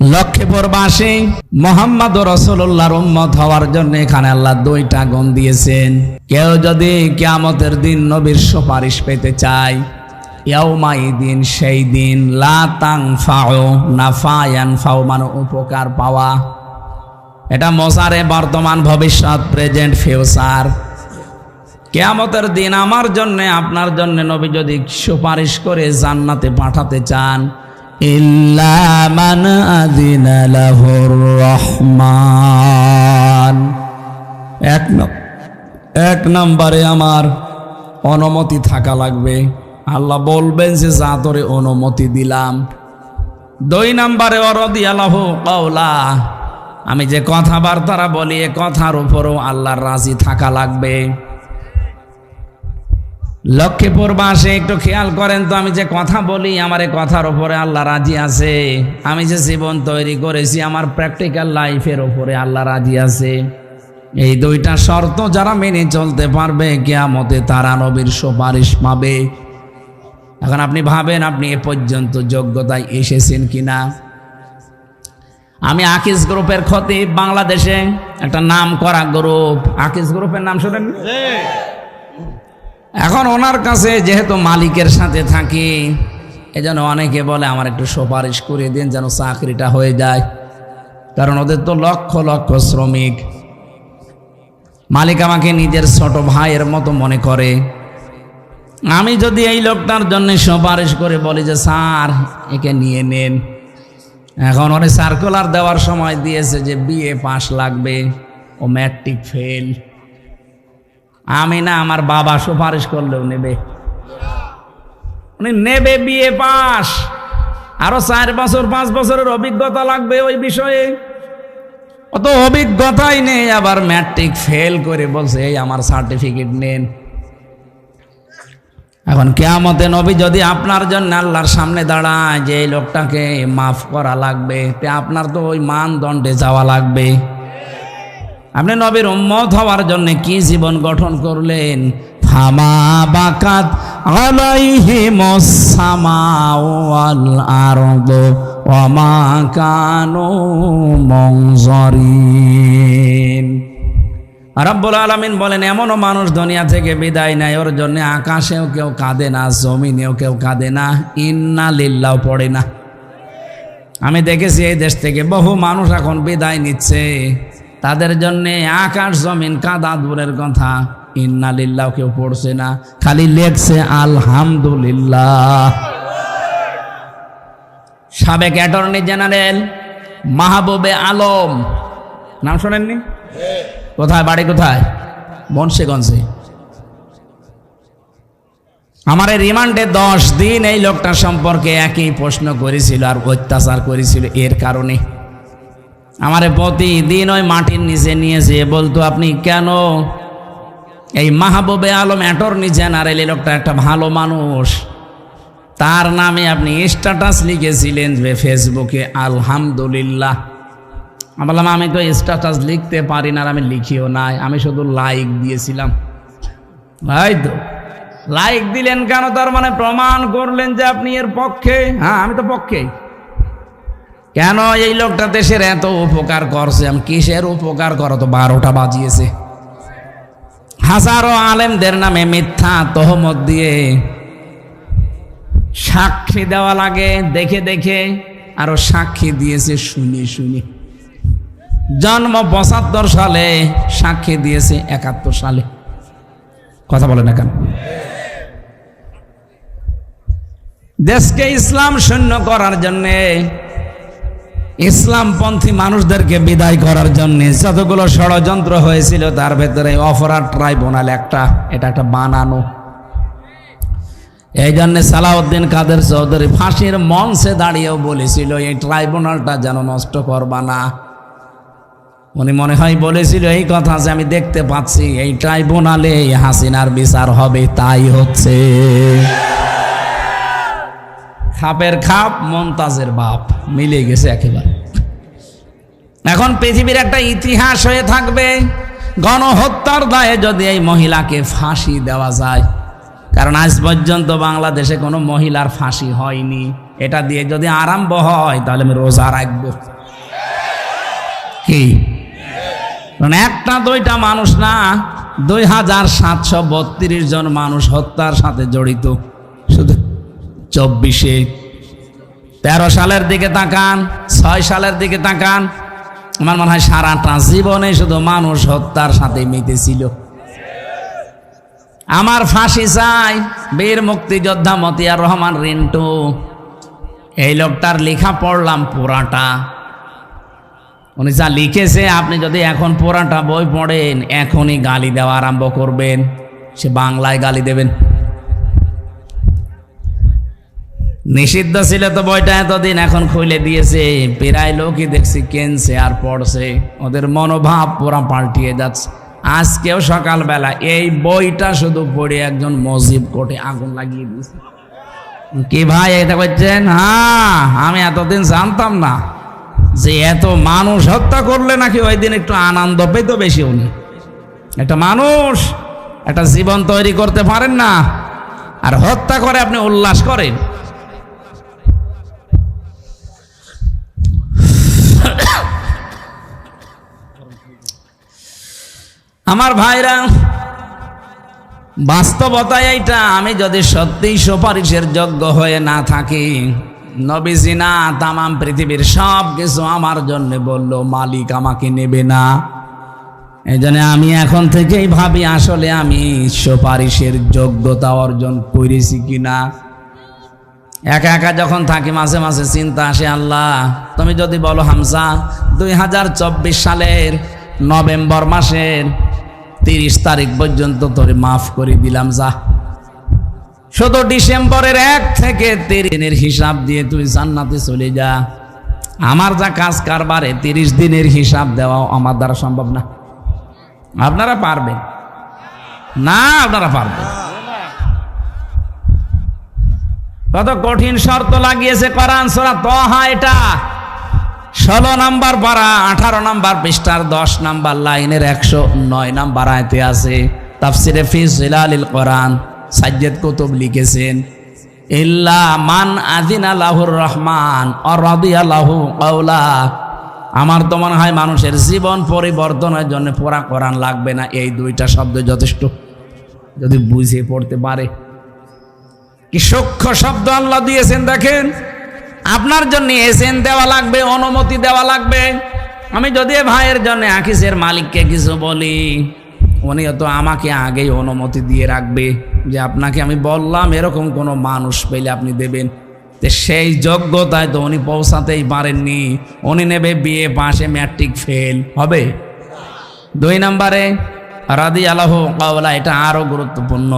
লক্ষ্মীপুরবাসী মোহাম্মদ রাসূলুল্লাহর উম্মত হওয়ার জন্য এখানে আল্লাহ দুইটা গুণ দিয়েছেন। কেউ যদি কিয়ামতের দিন নবীর সুপারিশ পেতে চায়, ইয়াউমাইদিন সেই দিন লা তানফাউ নাফা ইয়ানফাউ মানে উপকার পাওয়া, এটা মোজারে বর্তমান ভবিষ্যৎ প্রেজেন্ট ফিউচার। কিয়ামতের দিন আমার জন্য আপনার জন্য নবী যদি সুপারিশ করে জান্নাতে পাঠাতে চান, ইল্লা মান আযিনা লাহুর রহমান, এক নম্বরে আমার অনুমতি থাকা লাগবে। আল্লাহ বলবেন যে যা তোরে অনুমতি দিলাম। 2 নম্বরে ওয়ারাদিয়াল্লাহু কাওলা, আমি যে কথাবার্তা বলি এ কথার উপরও আল্লাহর রাজি থাকা লাগবে। লক্ষ্মীপুরবাসী একটু খেয়াল করেন তো, আমি যে কথা বলি আমার এই কথার উপরে আল্লাহ রাজি আছে। আমি যে জীবন তৈরি করেছি আমার প্র্যাকটিক্যাল লাইফের উপরে আল্লাহ রাজি আছে। এই দুইটা শর্ত যারা মেনে চলতে পারবে কিয়ামতে তারা নবীর সুপারিশ পাবে। এখন আপনি ভাবেন আপনি এ পর্যন্ত যোগ্যতায় এসেছেন কিনা। আমি আকিজ গ্রুপের খতিব, বাংলাদেশে একটা নাম করা গ্রুপ, আকিজ গ্রুপের নাম শোনেন। এখন ওনার কাছে যেহেতু মালিকের সাথে থাকি, এজন্য অনেকে বলে আমার একটু সুপারিশ করে দিন যেন চাকরিটা হয়ে যায়, কারণ ওদের তো লক্ষ লক্ষ শ্রমিক। মালিক আমাকে নিজের ছোট ভাইয়ের মতো মনে করে। আমি যদি এই লোকটার জন্য সুপারিশ করে বলি যে স্যার একে নিয়ে নেন, এখন ওরে সার্কুলার দেওয়ার সময় দিয়েছে যে বিএ পাস লাগবে, ও ম্যাট্রিক ফেল। আমি না, আমার বাবা সুপারিশ করলেও নেবে, উনি নেবে বিএ পাস, আরো 4 বছর 5 বছরের অভিজ্ঞতা লাগবে ওই বিষয়ে। অত অভিজ্ঞতাই নেই, আবার ম্যাট্রিক ফেল করে বলছে এই আমার সার্টিফিকেট নেন। এখন কিয়ামতে নবী যদি আপনার জন্য আল্লাহর সামনে দাঁড়ায় যে এই লোকটাকে মাফ করা লাগবে, তে আপনার তো ওই মানদণ্ডে যাওয়া লাগবে। আপনি নবীর উম্মত হওয়ার জন্য কি জীবন গঠন করলেন। ফামা বাকাত আলাইহিমুস সামাউ ওয়াল আরদু ওয়া মা কানু মুনজারিন। রব্বুল আলামিন বলেন এমনও মানুষ দুনিয়া থেকে বিদায় নেয়, ওর জন্য আকাশেও কেউ কাঁদে না, জমিনেও কেউ কাঁদে না, ইন্না লিল্লাহ পড়ে না। আমি দেখেছি এই দেশ থেকে বহু মানুষ এখন বিদায় নিচ্ছে, তাদের জন্য আকাশ জমিন কাঁদা দূরের কথা, ইন্না লিল্লাহ কেউ পড়ছে না, খালি লেখছে আলহামদুলিল্লাহ। সাবেক অ্যাটর্নি জেনারেল মাহবুবে আলম, নাম শোনেননি? কোথায় বাড়ি, কোথায়? মুন্সিগঞ্জে। আমার রিমান্ডে 10 দিন এই লোকটা সম্পর্কে একই প্রশ্ন করেছিল আর অত্যাচার করেছিল। এর কারণে আমারে প্রতিদিন ওই মাটির নিচে নিয়ে যেয়ে বলতো আপনি কেন এই মাহবুবে আলম অ্যাটর্নি জেনারেল, এই লোকটা একটা ভালো মানুষ, তার নামে আপনি স্ট্যাটাস লিখেছিলেন যে ফেসবুকে আলহামদুলিল্লাহ। আমি বললাম আমি তো স্ট্যাটাস লিখতে পারি না, আর আমি লিখিও নাই, আমি শুধু লাইক দিয়েছিলাম। ভাই তো লাইক দিলেন কেন? তার মানে প্রমাণ করলেন যে আপনি এর পক্ষে। হ্যাঁ, আমি তো পক্ষে। কেন? এই লোকটা দেশের এত উপকার করছে, আমি কিসের উপকার করো? তো 12টা বাজিয়েছে। হাজারো আলেমদের নামে মিথ্যা তহমত দিয়ে সাক্ষী দেওয়া লাগে, দেখে দেখে আরো সাক্ষী দিয়েছে শুনি শুনি। জন্ম 75 সালে, সাক্ষী দিয়েছে 71 সালে। কথা বলে না কেন? দেশকে ইসলাম শূন্য করার জন্যে, ইসলামপন্থী মানুষদেরকে বিদায় করার জন্য যতগুলো ষড়যন্ত্র হয়েছিল তার ভেতরে অপরাধ ট্রাইব্যুনাল একটা, এটা একটা বানানো। এই জন্য সালাউদ্দিন কাদের চৌধুরী ফাঁসির মঞ্চে দাঁড়িয়েও বলেছিল এই ট্রাইব্যুনালটা যেন নষ্ট করবা না। উনি মনে হয় বলেছিল এই কথা যে আমি দেখতে পাচ্ছি এই ট্রাইব্যুনালে হাসিনার বিচার হবে, তাই হচ্ছে। খাপের খাপ, মমতাজের বাপ, মিলে গেছে একেবারে। এখন পৃথিবীর একটা ইতিহাস হয়ে থাকবে গণহত্যার দায়ে যদি এই মহিলাকে ফাঁসি দেওয়া যায়, কারণ আজ পর্যন্ত বাংলাদেশে কোনো মহিলার ফাঁসি হয়নি। এটা দিয়ে যদি আরম্ভ হয় তাহলে আমি রোজা রাখবো। কি একটা দুইটা মানুষ না, 2732 জন মানুষ হত্যার সাথে জড়িত শুধু 24-এ। 13 সালের দিকে তাকান, 6 সালের দিকে তাকান, আমার মনে হয় সারাটা জীবনে শুধু মানুষ হত্যার সাথে মেতেছিল। আমার ফাঁসি চাই বীর মুক্তিযোদ্ধা মতিয়ার রহমান রিন্টু, এই লোকটার লেখা পড়লাম পুরাটা। উনি যা লিখেছে, আপনি যদি এখন পুরাটা বই পড়েন এখনই গালি দেওয়া আরম্ভ করবেন, সে বাংলায় গালি দেবেন। নিষিদ্ধ ছিল তো বইটা এতদিন, এখন খুলে দিয়েছে, প্রায় লোকই দেখছি কেনছে আর পড়ছে, ওদের মনোভাব পুরা পাল্টিয়ে যাচ্ছে। আজকেও সকালবেলা এই বইটা শুধু পড়ে একজন মজিব কোটে আগুন লাগিয়ে দিয়েছে। কি ভাই এটা করছেন? হ্যাঁ, আমি এতদিন জানতাম না যে এত মানুষ হত্যা করলে নাকি ওই দিন একটু আনন্দ পেত বেশি। উনি একটা মানুষ, একটা জীবন তৈরি করতে পারেন না, আর হত্যা করে আপনি উল্লাস করেন। আমার ভাইরা, বাস্তবতা এইটা, আমি যদি সত্যিই সুপারিশের যোগ্য হয়ে না থাকি, নবীজি না তামাম পৃথিবীর সব কিছু আমার জন্য বললো, মালিক আমাকে নেবে না। এই জন্য আমি এখন থেকেই ভাবি আসলে আমি সুপারিশের যোগ্যতা অর্জন করেছি কিনা। একা একা যখন থাকি মাঝে মাঝে চিন্তা আসে, আল্লাহ তুমি যদি বলো হামজা 2024 সালের নভেম্বর মাসের 30 তারিখ পর্যন্ত তোরে মাফ করে দিলাম, যা শুধু ডিসেম্বরের 1 থেকে 30 দিনের হিসাব দিয়ে তুই জান্নাতে চলে যা। আমার যা কাজ কারবারে 30 দিনের হিসাব দেওয়া আমার দ্বারা সম্ভব না। আপনারা পারবেন না? আপনারা পারবেন? কত কঠিন শর্ত লাগিয়েছে কোরআন, সূরা তাহা, এটা 16 নম্বর পারা 18 নম্বর পৃষ্ঠার 10 নম্বর লাইনের 109 নম্বর আয়াতে আছে। তাফসিরে ফি জিলালিল কোরআন সাজ্জাদ কুতুব লিখেছেন, ইল্লা মান আযিনা লাহুর রহমান ওয়া রাদিয়া লাহু কাওলা। আমার তো মনে হয় মানুষের জীবন পরিবর্তনের জন্য পুরা কোরআন লাগবে না, এই দুইটা শব্দ যথেষ্ট, যদি বুঝে পড়তে পারে। কি সূক্ষ্ম শব্দ আল্লাহ দিয়েছেন দেখেন। আপনার জন্য এজেন্ট দেওয়া লাগবে, অনুমতি দেওয়া লাগবে। আমি যদি ভাইয়ের জন্য আকিসের মালিককে কিছু বলি, উনিও তো আমাকে আগেই অনুমতি দিয়ে রাখবে যে আপনাকে আমি বললাম এরকম কোনো মানুষ পেলে আপনি দেবেন। তো সেই যোগ্যতায় তো উনি পৌঁছাতেই পারেননি। উনি নেবে বিএ পাশে ম্যাট্রিক ফেল, হবে। 2 নম্বরে রাদিয়াল্লাহু কাওলা, এটা আরো গুরুত্বপূর্ণ।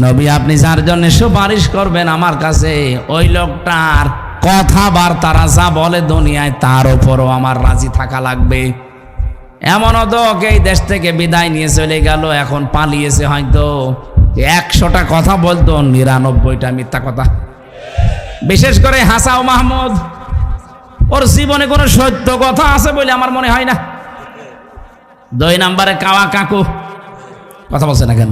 নবী আপনি যার জন্য সুপারিশ করবেন আমার কাছে, ওই লোকটার কথাবার্তারা যা বলে দুনিয়ায় তার উপরও আমার রাজি থাকা লাগবে। এমনও তো এই দেশ থেকে বিদায় নিয়ে চলে গেল, এখন পালিয়েছে, হয়তো 100টা কথা বলতো, 99টা মিথ্যা কথা। বিশেষ করে হাসাও মাহমুদ, ওর জীবনে কোনো সত্য কথা আছে বলে আমার মনে হয় না। 2 নম্বরে কাওয়া কাকু, কথা বলছে না কেন?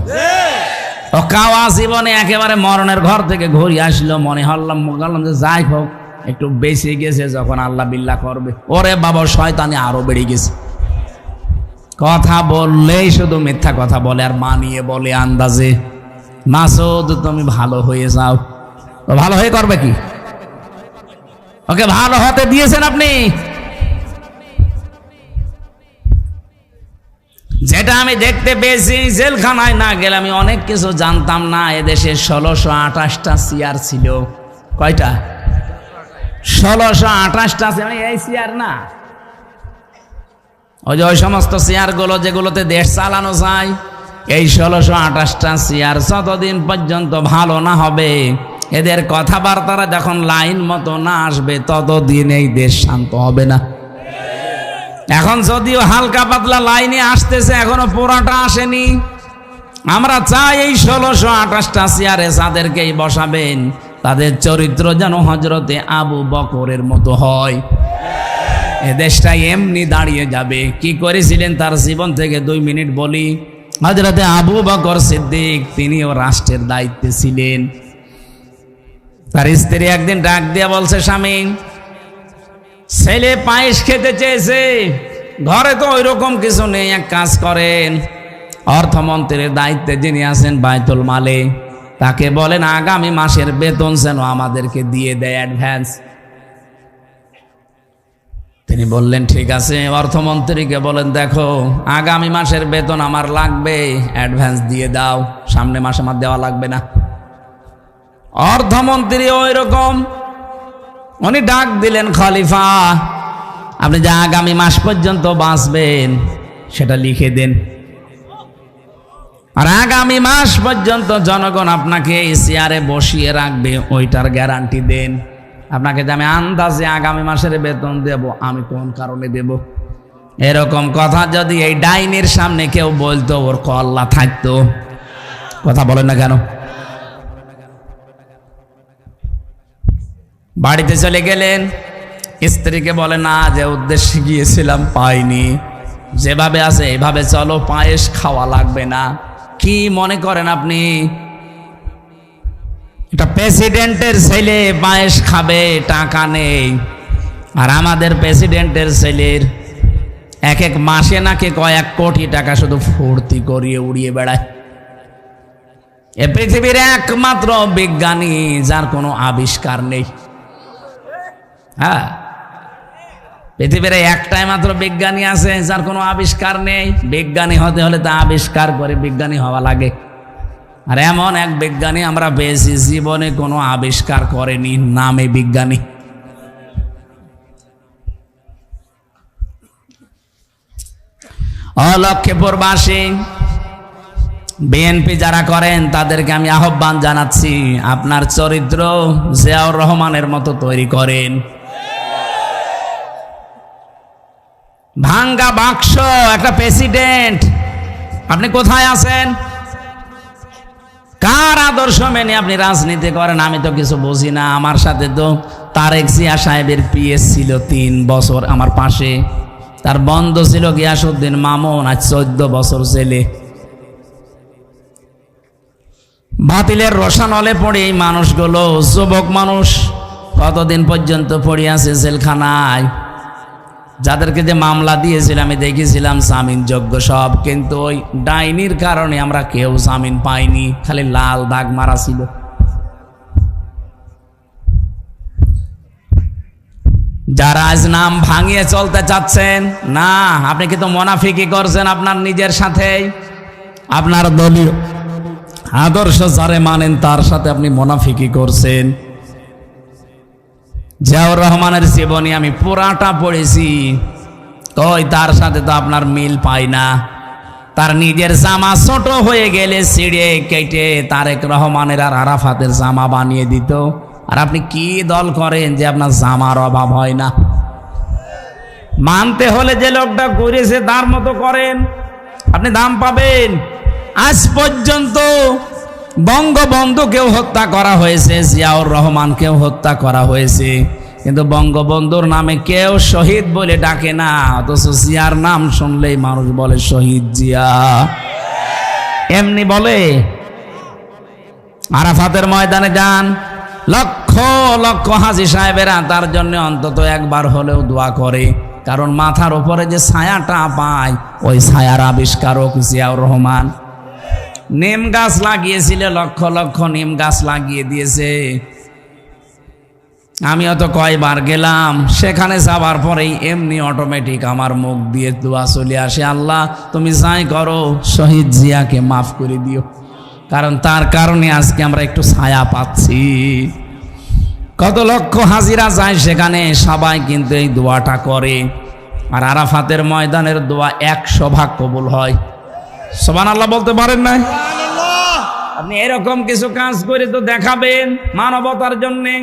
ও কাওয়া জীবনে একেবারে মরণের ঘর থেকে ঘুরে আসলো, মনে হল্লাম যে যাই হোক একটু বেঁচে গেছে, যখন আল্লাহ বিল্লাহ করবে, ওরে বাবা শয়তানি আরো বেড়ে গেছে। কথা বললেই শুধু মিথ্যা কথা বলে আর মানিয়ে বলে আন্দাজে। মাসুদ তুমি ভালো হয়ে যাও, তো ভালো হয়ে করবে কি? ওকে ভালো হতে দিয়েছেন আপনি? যেটা আমি দেখতে পেয়েছি, জেলখানায় না গেলে আমি অনেক কিছু জানতাম না। এদেশে 1628টা চেয়ার ছিল। কয়টা? 1628টা। মানে এই চেয়ার না, ওই যে ওই সমস্ত চেয়ারগুলো যেগুলোতে দেশ চালানো যায়, এই 1628টা চেয়ার যতদিন পর্যন্ত ভালো না হবে, এদের কথাবার্তারা যখন লাইন মতো না আসবে, ততদিন এই দেশ শান্ত হবে না। এখন যদিও হালকা পাতলা লাইনে আসতেছে, এখনো পুরাটা আসেনি। আমরা চাই এই 1628টা চেয়ারে যাদেরকেই বসাবেন, তাদের চরিত্র যেন হযরতে আবু বকরের মতো হয়। এ দেশটা এমনি দাঁড়িয়ে যাবে। কি করেছিলেন তার জীবন থেকে 2 মিনিট বলি। হযরতে আবু বকর সিদ্দিক, তিনিও রাষ্ট্রের দায়িত্বে ছিলেন। তার স্ত্রী একদিন ডাক দিয়া বলছে, স্বামী, ছেলে পায়েস খেতে চেয়েছে, ঘরে তো ওই রকম কিছু নেই, এক কাজ করেন, অর্থমন্ত্রীর দায়িত্বে যিনি আছেন বাইতুল মালে, তাকে বলেন আগামী মাসের বেতন যেন আমাদেরকে দিয়ে দেয় অ্যাডভান্স। তিনি বললেন ঠিক আছে। অর্থমন্ত্রীকে বলেন, দেখো আগামী মাসের বেতন আমার লাগবে, অ্যাডভান্স দিয়ে দাও, সামনে মাসে আমার দেওয়া লাগবে না। অর্থমন্ত্রী ওই রকম, উনি ডাক দিলেন, খলিফা, আপনি যে আগামী মাস পর্যন্ত বাঁচবেন সেটা লিখে দেন, আর আগামী মাস পর্যন্ত জনগণ আপনাকে এই চেয়ারে বসিয়ে রাখবে, ওইটার গ্যারান্টি দেন। আপনাকে যে আমি আন্দাজে আগামী মাসের বেতন দেব, আমি কোন কারণে দেব? এরকম কথা যদি এই ডাইনির সামনে কেউ বলতো, ওর কল্লা থাকতো। কথা বলেন না কেন? বাড়িতে চলে গেলেন, স্ত্রীকে বলে, না, যে উদ্দেশ্যে গিয়েছিলাম পাইনি, যেভাবে আছে এভাবে চলো, পায়েস খাওয়া লাগবে না। কি মনে করেন আপনি এটা প্রেসিডেন্টের ছেলে পায়েস খাবে, টাকা নেই? আর আমাদের প্রেসিডেন্টের ছেলের এক এক মাসে নাকি কয়েক কোটি টাকা শুধু ফুর্তি করিয়ে উড়িয়ে বেড়ায়। এ পৃথিবীর একমাত্র বিজ্ঞানী যার কোনো আবিষ্কার নেই। হ্যাঁ, পৃথিবীর একটাই মাত্র বিজ্ঞানী আছে যার কোনো আবিষ্কার নেই। বিজ্ঞানী হতে হলে তা আবিষ্কার করে বিজ্ঞানী হওয়া লাগে। আর এমন এক বিজ্ঞানী আমরা পেয়েছি, জীবনে কোনো আবিষ্কার করেনি, নামে বিজ্ঞানী। লক্ষ্মীপুরবাসী, বিএনপি যারা করেন তাদেরকে আমি আহ্বান জানাচ্ছি, আপনার চরিত্র জিয়াউর রহমানের মতো তৈরি করেন। ভাঙ্গা বাক্স একটা প্রেসিডেন্ট, আপনি কোথায় আছেন? কার আদর্শ মেনে আপনি রাজনীতি করেন? আমি তো কিছু বুঝি না। আমার সাথে তো তারেক জিয়া সাহেবের পিএস ছিল 3 বছর আমার পাশে, তার বন্ধ ছিল গিয়াসউদ্দিন মামুন, আজ 14 বছর জেলে। বাতিলের রসানলে পড়ে এই মানুষগুলো, যুবক মানুষ, কতদিন পর্যন্ত পড়ে আছে জেলখানায়। যাদেরকে যে মামলা দিয়েছিল আমি দেখেছিলাম জামিনযোগ্য সব, কিন্তু ওই ডাইনির কারণে আমরা কেউ জামিন পাইনি, খালি লাল দাগ মারা ছিল। যারা আজ নাম ভাঙিয়ে চলতে চাচ্ছেন, না, আপনি কিন্তু মুনাফিকি করছেন আপনার নিজের সাথে। আপনার দলীয় আদর্শ যারে মানেন তার সাথে আপনি মুনাফিকি করছেন। জিয়াউর রহমানের জীবনী আমি পুরাটা পড়েছি, কই তার সাথে তো আপনার মিল পাই না। তার নিজের জামা ছোট হয়ে গেলে ছিঁড়ে কেটে তারেক রহমানের আর আরাফাতের জামা বানিয়ে দিত। আর আপনি কি দল করেন যে আপনার জামার অভাব হয় না? মানতে হলে যে লোকটা করেছে তার মতো করেন, আপনি দাম পাবেন। আজ পর্যন্ত বঙ্গবন্ধুকেও হত্যা করা হয়েছে, জিয়াউর রহমানকেও হত্যা করা হয়েছে, কিন্তু বঙ্গবন্ধুর নামে কেউ শহীদ বলে ডাকে না, অথচ জিয়ার নাম শুনলেই মানুষ বলে শহীদ জিয়া। এমনি বলে। আরাফাতের ময়দানে যান, লক্ষ লক্ষ হাজী সাহেবেরা তার জন্য অন্তত একবার হলেও দোয়া করে, কারণ মাথার উপরে যে ছায়াটা পায় ওই ছায়ার আবিষ্কারক জিয়াউর রহমান। নিম গাছ লাগিয়েছিল, লক্ষ লক্ষ নিম গাছ লাগিয়ে দিয়েছে। আমিও তো কয়বার গেলাম, সেখানে যাবার পরেই এমনি অটোমেটিক আমার মুখ দিয়ে দোয়া চলে আসে, আল্লাহ তুমি যাই করো শহীদ জিয়াকে মাফ করে দিও, কারণ তার কারণে আজকে আমরা একটু ছায়া পাচ্ছি। কত লক্ষ হাজিরা যায় সেখানে, সবাই কিন্তু এই দোয়াটা করে। আর আরাফাতের ময়দানের দোয়া 100 কবুল হয়। সুবহানাল্লাহ বলতে পারেন না? আপনি এরকম কিছু কাজ করে তো দেখাবেন মানবতার জন্যে।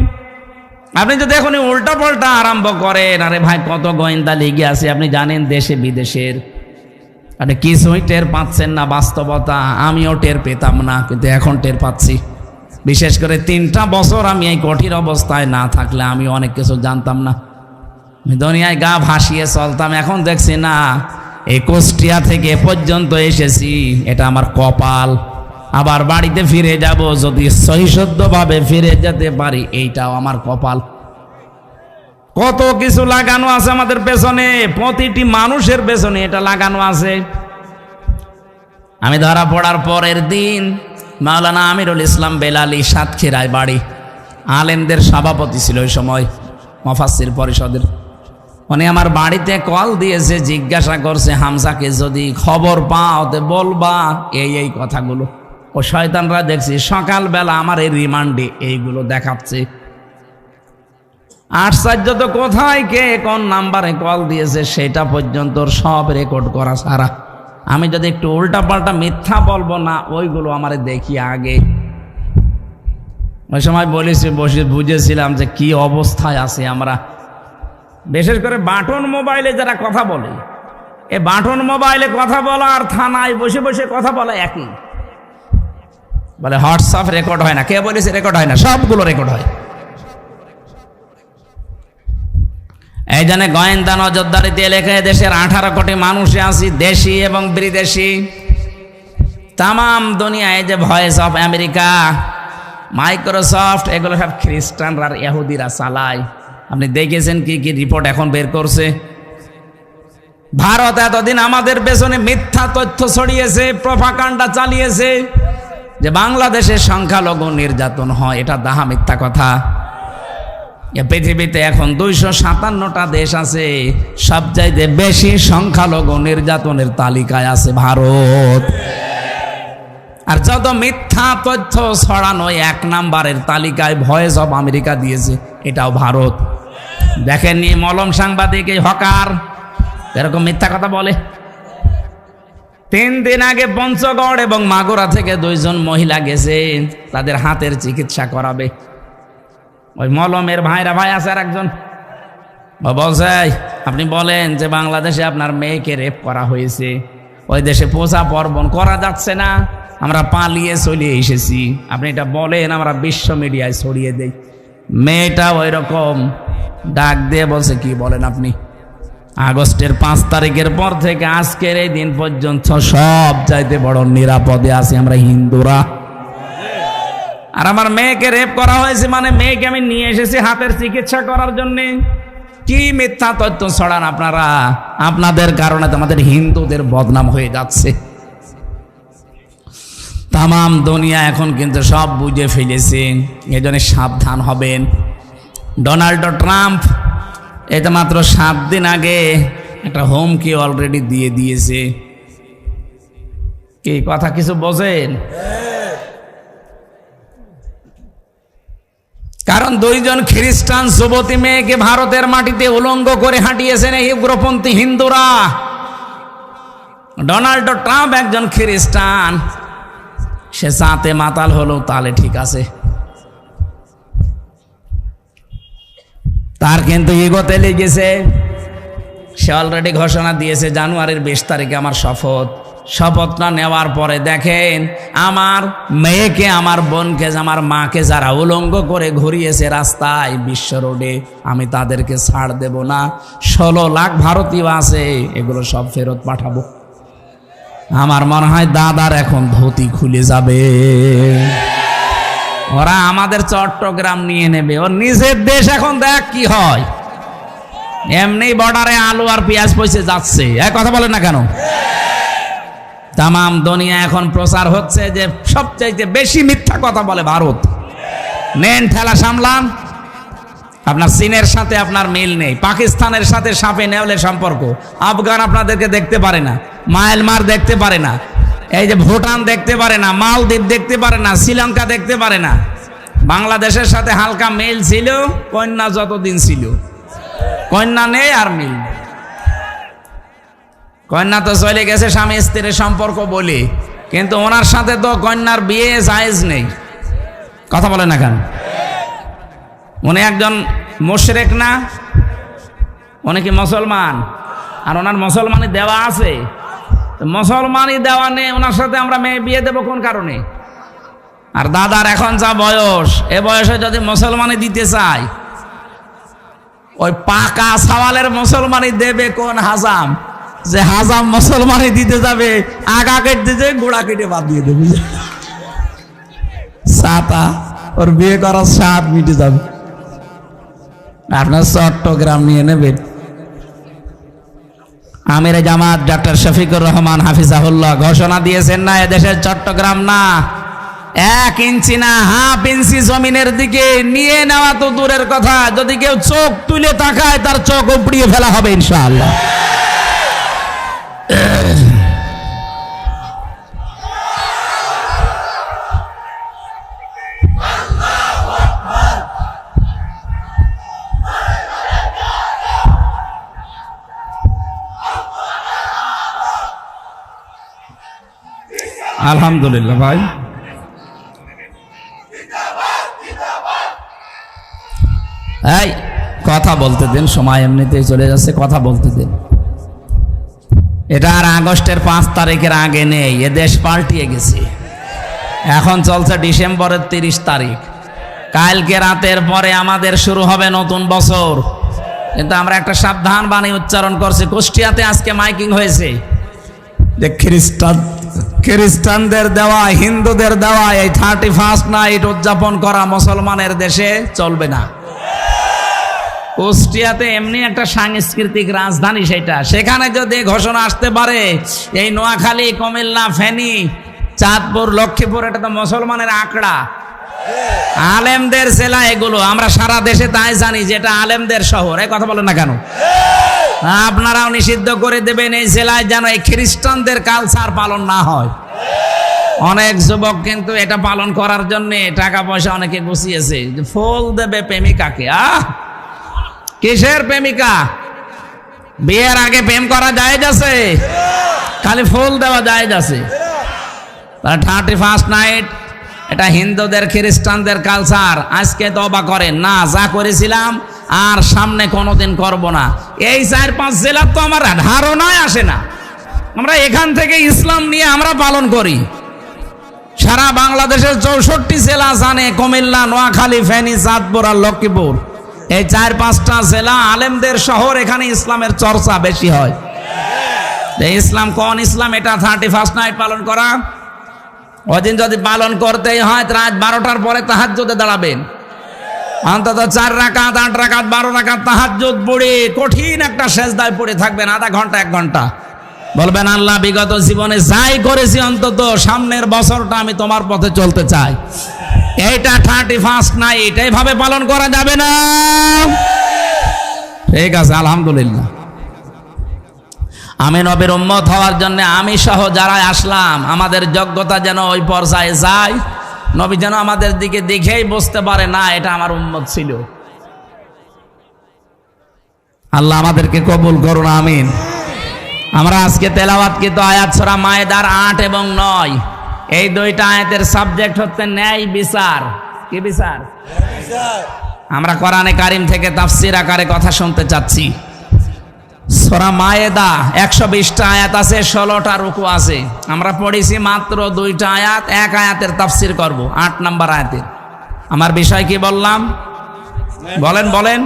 আপনি যদি এখন উল্টা পাল্টা আরম্ভ করেন, আরে ভাই কত গোয়েন্দা লেগে আছে আপনি জানেন দেশে বিদেশের, আপনি কিছুই টের পাচ্ছেন না বাস্তবতা। আমিও টের পেতাম না, কিন্তু এখন টের পাচ্ছি। বিশেষ করে 3টা বছর আমি এই কঠিন অবস্থায় না থাকলে আমি অনেক কিছু জানতাম না। দুনিয়ায় গা ভাসিয়ে চলতাম, এখন দেখছি না, এই কুষ্টিয়া থেকে পর্যন্ত এসেছি, এটা আমার কপাল। আবার বাড়িতে ফিরে যাব, যদি সহিশুদ্ধভাবে ফিরে যেতে পারি এইটাও আমার কপাল। কত কিছু লাগানো আছে আমাদের পেছনে, প্রতিটি মানুষের পেছনে এটা লাগানো আছে। আমি ধরা পড়ার পরের দিন মাওলানা আমিরুল ইসলাম বেলালী সাতক্ষীরায় বাড়ি, আলেমদের সভাপতি ছিল ওই সময় মুফাসসির পরিষদের। উনি আমার বাড়িতে কল দিয়েছে, জিজ্ঞাসা করছে হামজাকে যদি খবর পাও তো বলবা এই কথাগুলো। ও শয়তানরা দেখছি সকালবেলা আমার এই রিমান্ডে এইগুলো দেখাচ্ছে। আশ্চর্য তো, কোথায় কে কোন নাম্বারে কল দিয়েছে সেটা পর্যন্ত সব রেকর্ড করা ছাড়া। আমি যদি একটু উল্টাপাল্টা মিথ্যা বলবো না, ওইগুলো আমার দেখি আগে। ওই সময় বলেছি, বসে বুঝেছিলাম যে কি অবস্থায় আছে আমরা। বিশেষ করে বাটন মোবাইলে যারা কথা বলে, এ বাটন মোবাইলে কথা বলা আর থানায় বসে বসে কথা বলা একই। বলে হোয়াটসঅ্যাপ রেকর্ড হয় না, কে বলেছে রেকর্ড হয় না? সবগুলো রেকর্ড হয়। এই জন্য গোয়েন্দা নজরদারিতে এলাকায় দেশের 18 কোটি মানুষে আছি, দেশি এবং বিদেশি। তাম দুনিয়ায় যে ভয়েস অফ আমেরিকা, মাইক্রোসফট, এগুলো সব খ্রিস্টানরা আর ইহুদিরা চালায়। আপনি দেখেছেন কি কি রিপোর্ট এখন বের করছে। ভারত এতদিন আমাদের পেছনে মিথ্যা তথ্য ছড়িয়েছে, প্রপাগান্ডা চালিয়েছে যে বাংলাদেশের সংখ্যালঘু নির্যাতন হয়, এটা দাহা মিথ্যা কথা। পৃথিবীতে এখন 257টা দেশ আছে, সবচাইতে বেশি সংখ্যালঘু নির্যাতনের তালিকায় আছে ভারত। আর যত মিথ্যা তথ্য ছড়ানো 1 নম্বরের তালিকায় ভয়েস অফ আমেরিকা দিয়েছে, এটাও ভারত। দেখেননি মলম সাংবাদিক এই হকার এরকম মিথ্যা কথা বলে। 3 দিন আগে পঞ্চগড় এবং মাগুরা থেকে 2 জন মহিলা গেছে তাদের হাতের চিকিৎসা করাবে। ওই মলমের ভাই আছে আর একজন বলছে, আপনি বলেন যে বাংলাদেশে আপনার মেয়েকে রেপ করা হয়েছে, ওই দেশে পূজা পার্বণ করা যাচ্ছে না, আমরা পালিয়ে চলে এসেছি, আপনি এটা বলেন, আমরা বিশ্ব মিডিয়ায় ছড়িয়ে দেই। মেয়েটা ওই রকম ডাক দিয়ে বলছে, কি বলেন আপনি? আগস্টের 5 তারিখের পর থেকে আজকের এই দিন পর্যন্ত সব চাইতে বড় নিরাপদে আছি আমরা হিন্দুরা। আর আমার মেয়েকে রেপ করা হয়েছে মানে মেয়েকে আমি নিয়ে এসেছি হাতের চিকিৎসা করার জন্যে। কি মিথ্যা তথ্য ছড়ান আপনারা! আপনাদের কারণে তো আমাদের হিন্দুদের বদনাম হয়ে যাচ্ছে। তাম দুনিয়া এখন কিন্তু সব বুঝে ফেলেছে, এজন্য সাবধান হবেন। ডোনাল্ড ট্রাম্প এটা মাত্র 7 দিন আগে একটা হুমকি অলরেডি দিয়ে দিয়েছে। কি কথা কিছু বোঝেন? কারণ 2 জন খ্রিস্টান যুবতী মেয়েকে ভারতের মাটিতে উলঙ্গ করে হাঁটিয়েছেন এই উগ্রপন্থী হিন্দুরা। ডোনাল্ড ট্রাম্প একজন খ্রিস্টান, সে সাথে মাতাল হলো, তাহলে ঠিক আছে, তার কিন্তু ইগোতে লেগেছে। সে অলরেডি ঘোষণা দিয়েছে জানুয়ারির 20 তারিখে আমার শপথটা নেওয়ার পরে দেখেন আমার মেয়েকে, আমার বোনকে, আমার মাকে যারা উলঙ্গ করে ঘুরিয়েছে রাস্তায় বিশ্ব রোডে, আমি তাদেরকে ছাড় দেব না। 16 লাখ ভারতীয় আছে, এগুলো সব ফেরত পাঠাবো। আমার মনে হয় দাদার এখন ধুতি খুলে যাবে, ওরা আমাদের চট্টগ্রাম নিয়ে নেবে। ওর নিজের দেশ এখন দেখ কি হয়। এমনি বর্ডারে আলু আর পেঁয়াজ পয়সে যাচ্ছে, এক কথা বলেন না কেন? তাম দুনিয়া এখন প্রচার হচ্ছে যে সবচাইতে বেশি মিথ্যা কথা বলে ভারত। নেন ঠেলা সামলান। আপনার চীনের সাথে আপনার মিল নেই, পাকিস্তানের সাথে সাপে নেওয়ালের সম্পর্ক, আফগান আপনাদেরকে দেখতে পারে না, মায়ানমার দেখতে পারে না, এই যে ভুটান দেখতে পারে না, মালদ্বীপ দেখতে পারে না, শ্রীলঙ্কা দেখতে পারে না। বাংলাদেশের সাথে হালকা মিল ছিল কন্যা যতদিন ছিল, কন্যা নেই আর মিল। কন্যা তো চলে গেছে স্বামী স্ত্রীর সম্পর্ক বলে, কিন্তু ওনার সাথে তো কন্যার বিয়ে জায়েজ নেই। কথা বলে না কেন? উনি একজন মুশরিক না, উনি কি মুসলমান? আর ওনার মুসলমানি দেওয়া আছে, মুসলমানি দেওয়া নেই, ওনার সাথে আমরা মেয়ে বিয়ে দেবো কোন কারণে? আর দাদার এখন যা বয়স, এ বয়সে যদি মুসলমানি দিতে চায়, ওই পাকা সওয়ালের মুসলমানি দেবে কোন হাজাম? যে হাজাম মুসলমানি দিতে যাবে, আগা কেটে যে গোড়া কেটে বাদ দিয়ে দেবে। ছাতা, ওর বিয়ে করার স্বাদ মিটে যাবে। আপনার চট্টগ্রাম নিয়ে নেবেন। আমিরে জামাত ডক্টর শফিকুর রহমান হাফিজাহুল্লাহ ঘোষণা দিয়েছেন না, এদেশের চট্টগ্রাম না, 1 ইঞ্চি না, হাফ ইঞ্চি জমিনের দিকে নিয়ে নেওয়া তো দূরের কথা, যদি কেউ চোখ তুলে তাকায় তার চোখ উপড়িয়ে ফেলা হবে ইনশাআল্লাহ। আলহামদুলিল্লাহ ভাই, এই কথা বলতে দিন, সময় এমনিতেই চলে যাচ্ছে, কথা বলতে দিন। এটা আর আগস্টের 5 তারিখের আগে নেই, এ দেশ পাল্টিয়ে গেছে। এখন চলছে ডিসেম্বরের 30 তারিখ, কালকে রাতের পরে আমাদের শুরু হবে নতুন বছর। কিন্তু আমরা একটা সাবধান বাণী উচ্চারণ করছি। কুষ্টিয়াতে আজকে মাইকিং হয়েছে যে খ্রিস্টানদের দেওয়া, হিন্দুদের দেওয়া এই 31st নাইট উদযাপন করা মুসলমানের দেশে চলবে না। কুষ্টিয়াতে এমনি একটা সাংস্কৃতিক রাজধানী, সেটা সেখানে যদি ঘোষণা আসতে পারে এই নোয়াখালী, কুমিল্লা, ফেনী, চাঁদপুর, লক্ষ্মীপুর, এটা তো মুসলমানের আঁকড়া, আলেমদের জেলা এগুলো। আমরা সারা দেশে তাই জানি যে এটা আলেমদের শহর। এই কথা বলেন না কেন? আপনারাও নিষিদ্ধ করে দেবেন এই জেলায় যেন এই খ্রিস্টানদের কালচার পালন না হয়। অনেক যুবক কিন্তু এটা পালন করার জন্য টাকা পয়সা অনেকে গুছিয়েছে, ফুল দেবে প্রেমিকাকে। কিসের প্রেমিকা? বিয়ের আগে প্রেম করা জায়েজ আছে, খালি ফুল দেওয়া জায়েজ আছে। 31st নাইট এটা হিন্দুদের, খ্রিস্টানদের কালচার। আজকে তওবা করেন না, যা করেছিলাম আর সামনে কোনোদিন করব না। এই 4-5 জেলা তো আমার ধারণায় আসে না। আমরা এখান থেকে ইসলাম নিয়ে আমরা পালন করি। সারা বাংলাদেশের 64 জেলা জানে, কুমিল্লা, নোয়াখালী, ফেনী, চাঁদপুর আর লক্ষ্মীপুর, এই 4-5টা জেলা আলেমদের শহর। এখানে ইসলামের চর্চা বেশি হয়। ইসলাম কোন ইসলাম? এটা 31st নাইট পালন করা। ওদিন যদি পালন করতেই হয় রাত 12টার পরে তাহাজ্জুদে দাঁড়াবেন, অন্তত 4 রাকাত, 8 রাকাত, 12 রাকাত তাহাজ্জুদ পড়ে কঠিন একটা সেজদায় পড়ে থাকবেন আধা ঘন্টা 1 ঘন্টা। বলবেন, আল্লাহ বিগত জীবনে যাই করেছি অন্তত সামনের বছরটা আমি তোমার পথে চলতে চাই। এইটা 31st নাইট এইভাবে পালন করা যাবে না। ঠিক আছে, আলহামদুলিল্লাহ। আমি নবীর উম্মত হওয়ার জন্য আমি সহ যারা আসলাম, আমাদের যোগ্যতা যেন ওই পর্যায়ে যায়, নবী যেন আমাদের দিকে দেখেই বুঝতে পারে না এটা আমার উম্মত ছিল। আল্লাহ আমাদেরকে কবুল করুন, আমিন। আমরা আজকে তেলাওয়াতকৃত আয়াত সূরা মায়েদার 8 এবং 9, এই 2টা আয়াতের সাবজেক্ট হচ্ছে ন্যায় বিচার। কি বিচার? আমরা কোরআনে কারিম থেকে তাফসীর আকারে কথা শুনতে চাচ্ছি। সূরা মায়েদা 120টা আয়াত আছে, 16টা রুকু আছে। আমরা পড়েছি মাত্র 2টা আয়াত, 1 আয়াতের তাফসীর করব, 8 নম্বর আয়াতের। আমার বিষয় কি বললাম? বলেন।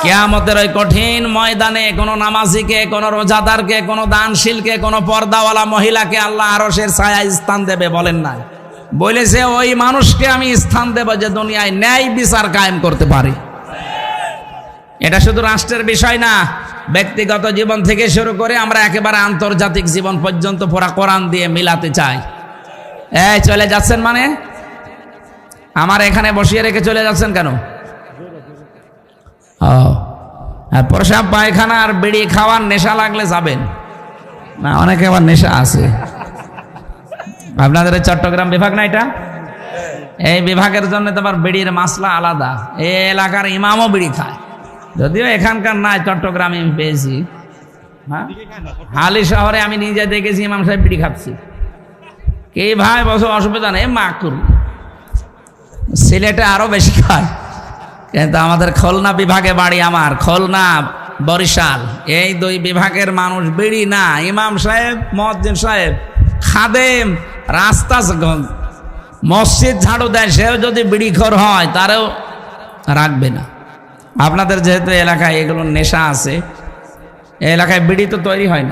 কিয়ামতের ওই কঠিন ময়দানে কোন নামাজিকে, কোন রোজাদারকে, কোন দানশীলকে, কোন পর্দাওয়ালা মহিলাকে আল্লাহ আরশের ছায়ায় স্থান দেবে। বলেন না, বলেছে ওই মানুষকে আমি স্থান দেব যে দুনিয়ায় ন্যায় বিচার কায়েম করতে পারে। এটা শুধু রাষ্ট্রের বিষয় না, ব্যক্তিগত জীবন থেকে শুরু করে আমরা একেবারে আন্তর্জাতিক জীবন পর্যন্ত পুরা কোরআন দিয়ে মিলাতে চাই। এই চলে যাচ্ছেন মানে? আমার এখানে বসিয়ে রেখে চলে যাচ্ছেন কেন? প্রসাব, পায়খানা আর বিড়ি খাওয়ার নেশা লাগলে যাবেন না। অনেকে আবার নেশা আছে। আপনাদের চট্টগ্রাম বিভাগ না এটা? এই বিভাগের জন্য তো আবার বিড়ির মাসলা আলাদা। এই এলাকার ইমামও বিড়ি খায়, যদিও এখানকার নাই, চট্টগ্রামে আমি পেয়েছি। হ্যাঁ, হালি শহরে আমি নিজে দেখেছি ইমাম সাহেব বিড়ি খাচ্ছি। কে ভাই বসে, অসুবিধা নেই, মাকুল। সিলেটে আরো বেশি খায়, কিন্তু আমাদের খুলনা বিভাগে বাড়ি, আমার খুলনা, বরিশাল, এই 2 বিভাগের মানুষ বিড়ি না। ইমাম সাহেব, মুয়াজ্জিন সাহেব, খাদেম, রাস্তা মসজিদ ঝাড়ু দেয়, সেও যদি বিড়িখোর হয় তারও রাখবে না। আপনাদের যেহেতু এলাকায় এগুলো নেশা আছে, এই এলাকায় বিড়ি তো তৈরি হয়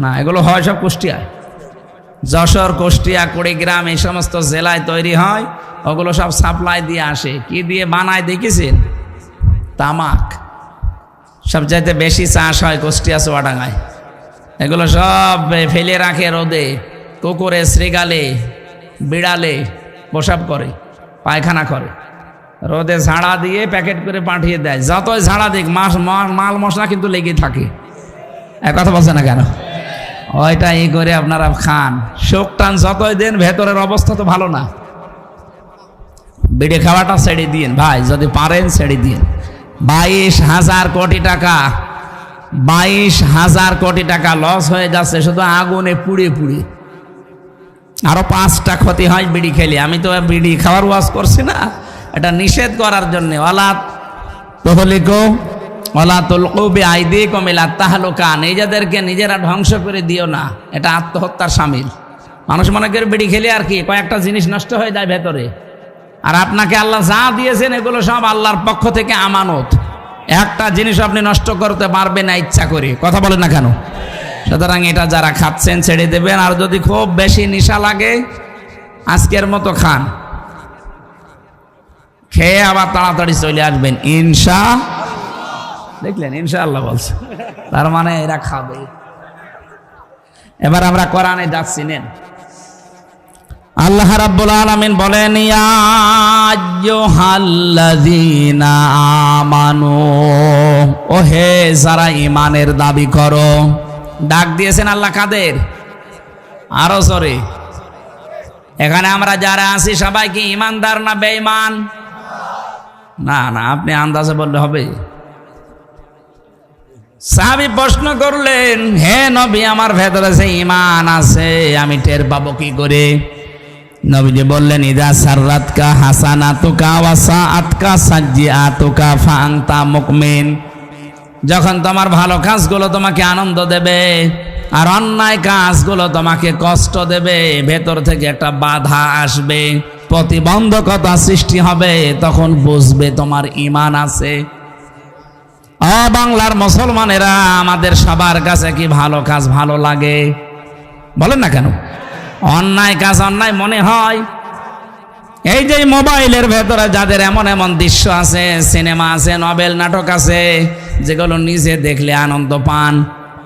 না, এগুলো হয় সব কুষ্টিয়ায়। যশোর, কুষ্টিয়া, কুড়িগ্রাম এই সমস্ত জেলায় তৈরি হয়, ওগুলো সব সাপ্লাই দিয়ে আসে। কি দিয়ে বানায় দেখেছেন? তামাক। সবচাইতে বেশি চাষ হয় কুষ্টিয়া, চুয়াডাঙ্গায়। এগুলো সব ফেলে রাখে রোদে, কুকুরে, শ্রীগালে, বিড়ালে প্রসাব করে, পায়খানা করে, রোদে ঝাড়া দিয়ে প্যাকেট করে পাঠিয়ে দেয়। যতই ঝাড়া দিক মাল মশলা কিন্তু লেগে থাকে। এক কথা বলছে না কেন? ওইটা ই করে আপনারা খান, শোক টান যতই দেন, ভেতরের অবস্থা তো ভালো না। বিড়ি খাওয়াটা ছেড়ে দিন ভাই, যদি পারেন ছেড়ে দিন। 22,000 কোটি টাকা, 22,000 কোটি টাকা লস হয়ে যাচ্ছে শুধু আগুনে পুড়ে পুড়ে। আরো 5টা ক্ষতি হয় বিড়ি খেলে। আমি তো বিড়ি খাওয়ার ওয়াজ করছি না, এটা নিষেধ করার জন্য। নিজেদেরকে নিজেরা ধ্বংস করে দিও না, এটা আত্মহত্যার শামিল। মানুষ মনে করে বিড়ি খেলে আর কি কয়েকটা জিনিস নষ্ট হয়ে যায় ভেতরে, আর আপনাকে আল্লাহ যা দিয়েছেন এগুলো সব আল্লাহর পক্ষ থেকে আমানত। একটা জিনিস আপনি নষ্ট করতে পারবেন না ইচ্ছা করে, কথা বলেন না কেন? সুতরাং এটা যারা খাচ্ছেন ছেড়ে দেবেন। আর যদি খুব বেশি নেশা লাগে, আজকের মতো খান, খেয়ে আবার তাড়াতাড়ি চলে আসবেন ইনশা। দেখলেন, ইনশাআল্লাহ বলছে, তার মানে এরা খাবে। এবার আমরা কোরআনে যাচ্ছি, নেন। আল্লাহ রাব্বুল আলামিন বলেন, ইয়া আইয়ুহাল্লাযীনা আমানু, ও হে যারা ঈমানের দাবি করো। ডাক দিয়েছেন আল্লাহ কাদের? আরো জোরে। এখানে আমরা যারা আছি সবাই কি ঈমানদার না বেঈমান? না না, আপনি আন্দাজে বললে হবে। সাহাবী প্রশ্ন করলেন, হে নবী, আমার ভেতরে যে ঈমান আছে আমি টের পাবো কি করে? নবীজি বললেন, ইদা সাররাতকা হাসানাতুকা ওয়া সাআতকা সাজ্জিআতুকা ফাআনতা মুকমিন। যখন তোমার ভালো কাজগুলো তোমাকে আনন্দ দেবে আর অন্যায় কাজগুলো তোমাকে কষ্ট দেবে, ভেতর থেকে একটা বাধা আসবে, প্রতিবন্ধকতা সৃষ্টি হবে, তখন বুঝবে তোমার ঈমান আছে। বাংলার মুসলমানেরা, আমাদের সবার কাছে কি ভালো কাজ ভালো লাগে? বলেন না কেন? অন্যায় কাজ অন্যায় মনে হয়। এই যে মোবাইলের ভেতরে যাদের এমন এমন দৃশ্য আছে, সিনেমা আছে, নভেল, নাটক আছে, যেগুলো নিজে দেখলে আনন্দ পান,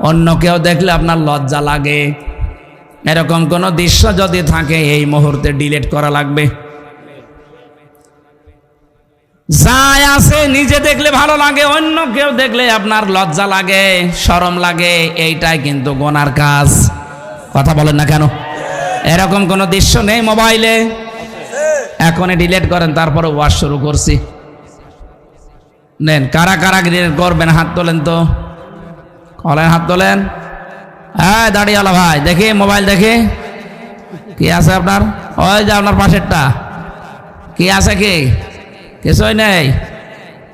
অন্য কেউ দেখলে আপনার লজ্জা লাগে, এরকম কোন দৃশ্য যদি থাকে এই মুহূর্তে ডিলিট করা লাগবে। যাই আছে নিজে দেখলে ভালো লাগে, অন্য কেউ দেখলে আপনার লজ্জা লাগে, শরম লাগে, এইটাই কিন্তু গুনার কাজ। কথা বলেন না কেন? এরকম কোন দৃশ্য নেই মোবাইলে? এখনই ডিলিট করেন, তারপরে ওয়াজ শুরু করছি। নেন, কারা কারা ডিলিট করবেন হাত তোলেন তো, কলেন, হাত তোলেন। হ্যাঁ, দাঁড়িয়েলা ভাই, দেখি মোবাইল, দেখি কি আছে আপনার। ওই যে আপনার পাশেরটা, কি আছে? কি কিছুই নেই,